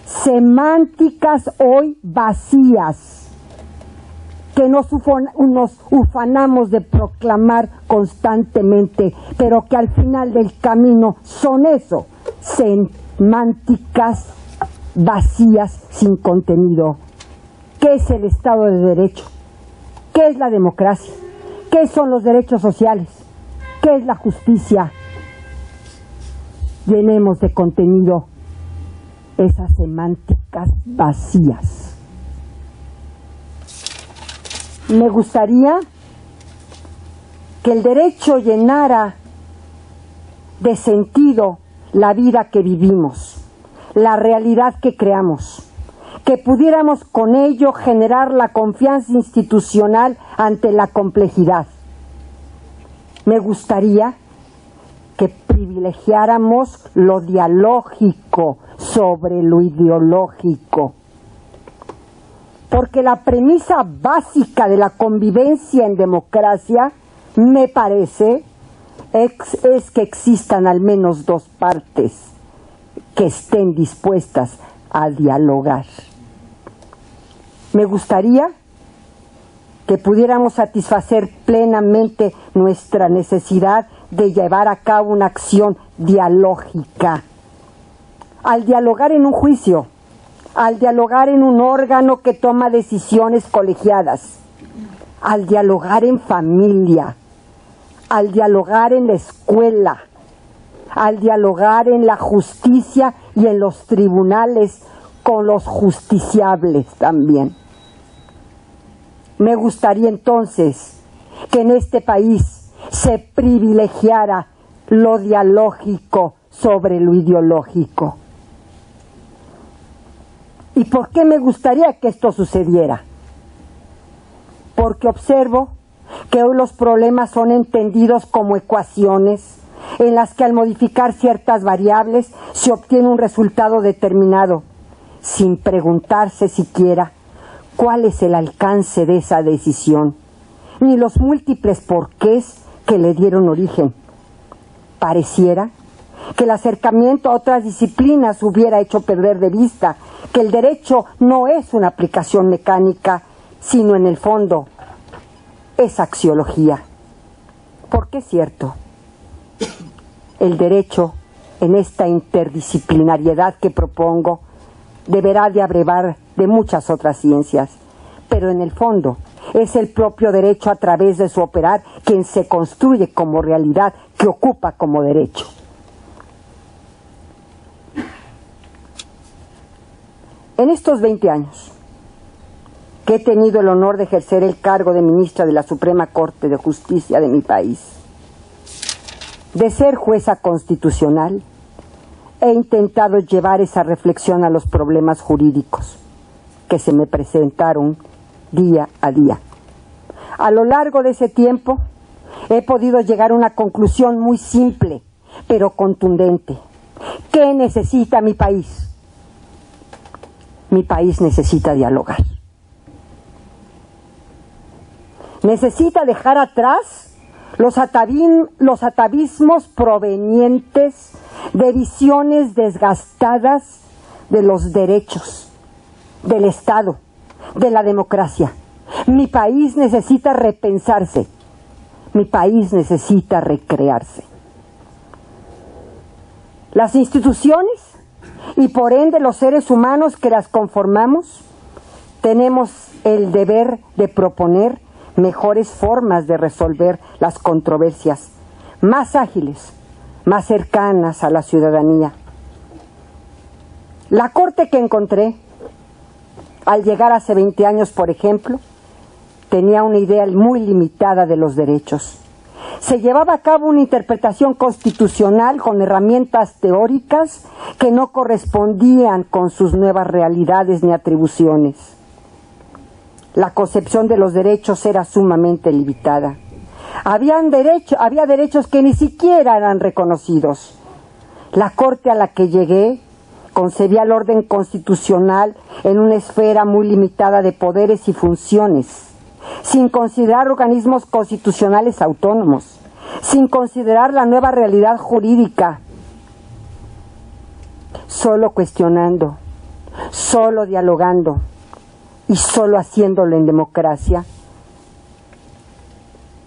semánticas hoy vacías, que nos ufanamos de proclamar constantemente, pero que al final del camino son eso, semánticas vacías sin contenido. ¿Qué es el Estado de Derecho? ¿Qué es la democracia? ¿Qué son los derechos sociales? ¿Qué es la justicia? Llenemos de contenido esas semánticas vacías. Me gustaría que el derecho llenara de sentido la vida que vivimos, la realidad que creamos, que pudiéramos con ello generar la confianza institucional ante la complejidad. Me gustaría que privilegiáramos lo dialógico sobre lo ideológico, porque la premisa básica de la convivencia en democracia, me parece, es que existan al menos dos partes que estén dispuestas a dialogar. Me gustaría que pudiéramos satisfacer plenamente nuestra necesidad de llevar a cabo una acción dialógica. Al dialogar en un juicio, al dialogar en un órgano que toma decisiones colegiadas, al dialogar en familia, al dialogar en la escuela, al dialogar en la justicia y en los tribunales con los justiciables también. Me gustaría entonces que en este país se privilegiara lo dialógico sobre lo ideológico. ¿Y por qué me gustaría que esto sucediera? Porque observo que hoy los problemas son entendidos como ecuaciones en las que al modificar ciertas variables se obtiene un resultado determinado, sin preguntarse siquiera cuál es el alcance de esa decisión, ni los múltiples porqués que le dieron origen. Pareciera que el acercamiento a otras disciplinas hubiera hecho perder de vista que el derecho no es una aplicación mecánica, sino en el fondo es axiología. Porque es cierto, el derecho en esta interdisciplinariedad que propongo deberá de abrevar de muchas otras ciencias, pero en el fondo es el propio derecho a través de su operar quien se construye como realidad que ocupa como derecho. En estos 20 años que he tenido el honor de ejercer el cargo de ministra de la Suprema Corte de Justicia de mi país, de ser jueza constitucional, he intentado llevar esa reflexión a los problemas jurídicos que se me presentaron día a día. A lo largo de ese tiempo he podido llegar a una conclusión muy simple, pero contundente. ¿Qué necesita mi país? Mi país necesita dialogar. Necesita dejar atrás los atavismos provenientes de visiones desgastadas de los derechos, del Estado, de la democracia. Mi país necesita repensarse. Mi país necesita recrearse. Las instituciones y por ende los seres humanos que las conformamos tenemos el deber de proponer mejores formas de resolver las controversias, más ágiles, más cercanas a la ciudadanía. La Corte que encontré, al llegar hace 20 años, por ejemplo, tenía una idea muy limitada de los derechos. Se llevaba a cabo una interpretación constitucional con herramientas teóricas que no correspondían con sus nuevas realidades ni atribuciones. La concepción de los derechos era sumamente limitada. Había derechos que ni siquiera eran reconocidos. La Corte a la que llegué concebía el orden constitucional en una esfera muy limitada de poderes y funciones, sin considerar organismos constitucionales autónomos, sin considerar la nueva realidad jurídica. Solo cuestionando, solo dialogando y solo haciéndolo en democracia,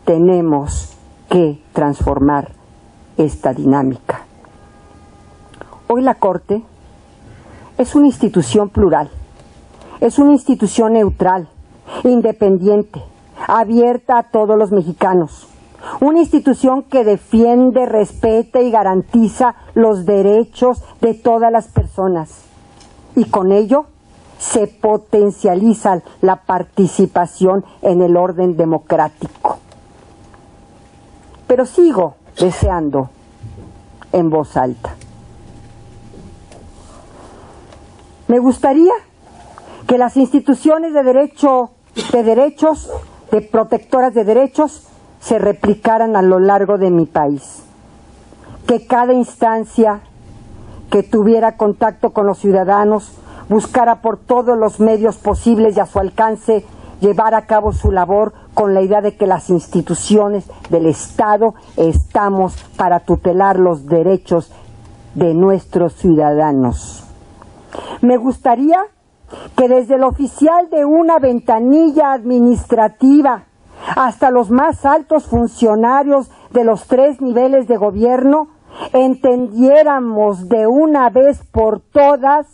tenemos que transformar esta dinámica. Hoy la Corte es una institución plural, es una institución neutral, independiente, abierta a todos los mexicanos, una institución que defiende, respeta y garantiza los derechos de todas las personas y con ello se potencializa la participación en el orden democrático. Pero sigo deseando en voz alta. Me gustaría que las instituciones de protectoras de derechos, se replicaran a lo largo de mi país. Que cada instancia que tuviera contacto con los ciudadanos buscara por todos los medios posibles y a su alcance llevar a cabo su labor con la idea de que las instituciones del Estado estamos para tutelar los derechos de nuestros ciudadanos. Me gustaría que desde el oficial de una ventanilla administrativa hasta los más altos funcionarios de los 3 niveles de gobierno entendiéramos de una vez por todas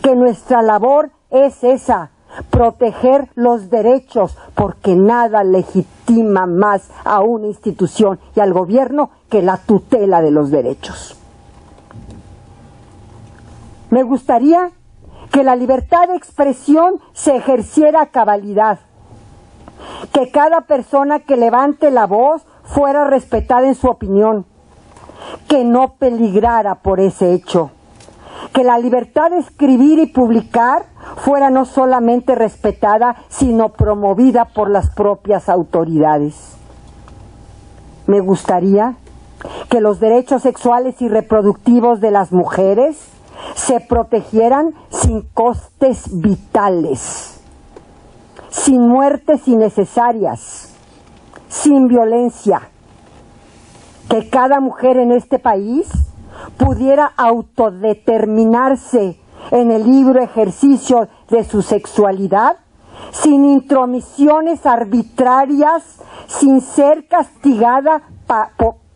que nuestra labor es esa, proteger los derechos, porque nada legitima más a una institución y al gobierno que la tutela de los derechos. Me gustaría que la libertad de expresión se ejerciera a cabalidad, que cada persona que levante la voz fuera respetada en su opinión, que no peligrara por ese hecho, que la libertad de escribir y publicar fuera no solamente respetada, sino promovida por las propias autoridades. Me gustaría que los derechos sexuales y reproductivos de las mujeres se protegieran sin costes vitales, sin muertes innecesarias, sin violencia, que cada mujer en este país pudiera autodeterminarse en el libre ejercicio de su sexualidad, sin intromisiones arbitrarias, sin ser castigada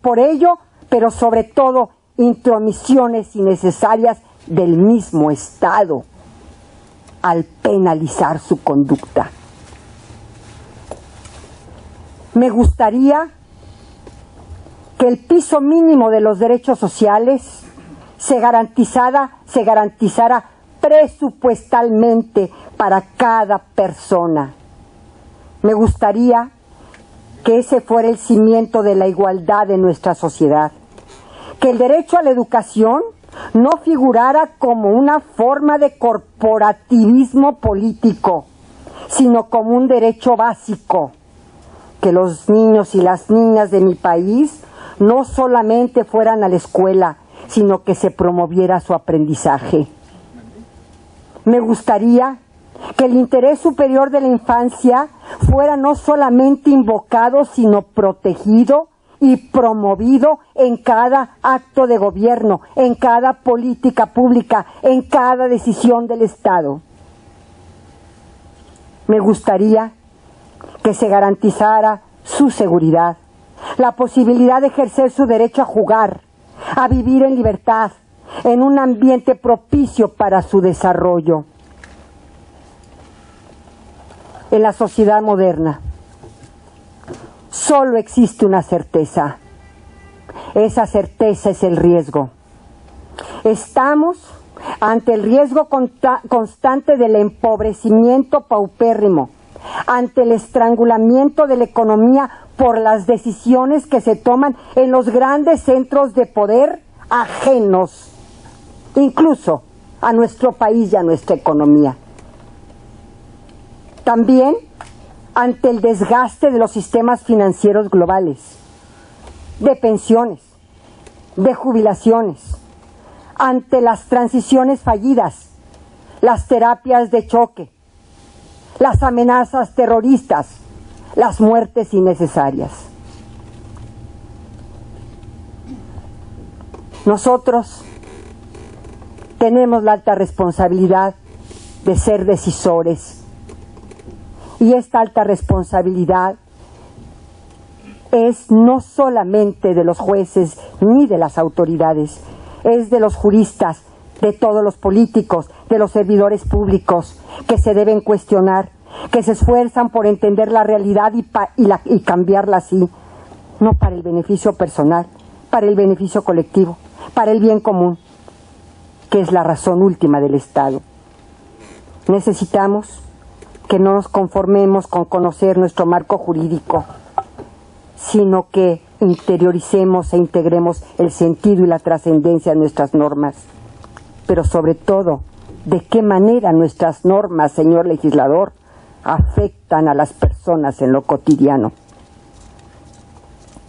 por ello, pero sobre todo intromisiones innecesarias del mismo Estado al penalizar su conducta. Me gustaría que el piso mínimo de los derechos sociales se garantizara presupuestalmente para cada persona. Me gustaría que ese fuera el cimiento de la igualdad de nuestra sociedad, que el derecho a la educación no figurara como una forma de corporativismo político, sino como un derecho básico, que los niños y las niñas de mi país no solamente fueran a la escuela, sino que se promoviera su aprendizaje. Me gustaría que el interés superior de la infancia fuera no solamente invocado, sino protegido y promovido en cada acto de gobierno, en cada política pública, en cada decisión del Estado. Me gustaría que se garantizara su seguridad, la posibilidad de ejercer su derecho a jugar, a vivir en libertad, en un ambiente propicio para su desarrollo. En la sociedad moderna solo existe una certeza. Esa certeza es el riesgo. Estamos ante el riesgo constante del empobrecimiento paupérrimo, ante el estrangulamiento de la economía por las decisiones que se toman en los grandes centros de poder ajenos, incluso a nuestro país y a nuestra economía. También ante el desgaste de los sistemas financieros globales, de pensiones, de jubilaciones, ante las transiciones fallidas, las terapias de choque, las amenazas terroristas, las muertes innecesarias. Nosotros tenemos la alta responsabilidad de ser decisores, y esta alta responsabilidad es no solamente de los jueces ni de las autoridades, es de los juristas, de todos los políticos, de los servidores públicos, que se deben cuestionar, que se esfuerzan por entender la realidad y cambiarla así, no para el beneficio personal, para el beneficio colectivo, para el bien común, que es la razón última del Estado. Necesitamos que no nos conformemos con conocer nuestro marco jurídico, sino que interioricemos e integremos el sentido y la trascendencia de nuestras normas, pero sobre todo, de qué manera nuestras normas, señor legislador, afectan a las personas en lo cotidiano.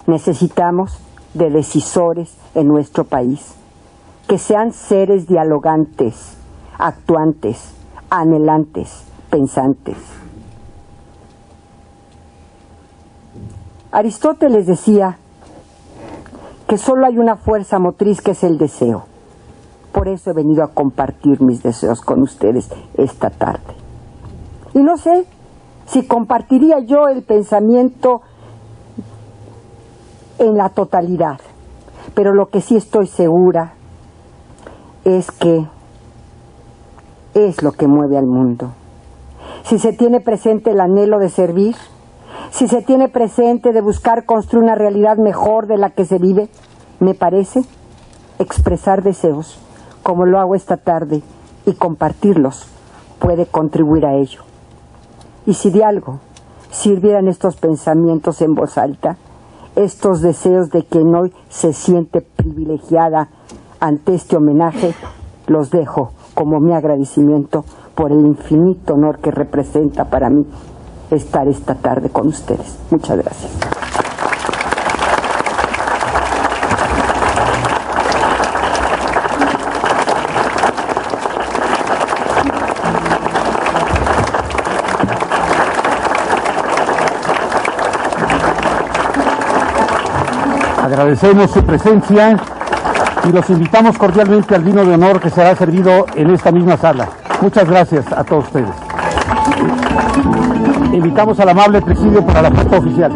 Necesitamos de decisores en nuestro país, que sean seres dialogantes, actuantes, anhelantes, pensantes. Aristóteles decía que solo hay una fuerza motriz, que es el deseo. Por eso he venido a compartir mis deseos con ustedes esta tarde. Y no sé si compartiría yo el pensamiento en la totalidad, pero lo que sí estoy segura es que es lo que mueve al mundo. Si se tiene presente el anhelo de servir, si se tiene presente de buscar construir una realidad mejor de la que se vive, me parece expresar deseos, como lo hago esta tarde, y compartirlos puede contribuir a ello. Y si de algo sirvieran estos pensamientos en voz alta, estos deseos de quien hoy se siente privilegiada ante este homenaje, los dejo como mi agradecimiento por el infinito honor que representa para mí estar esta tarde con ustedes. Muchas gracias. Agradecemos su presencia y los invitamos cordialmente al vino de honor que será servido en esta misma sala. Muchas gracias a todos ustedes. Invitamos al amable presidio para la puesta oficial.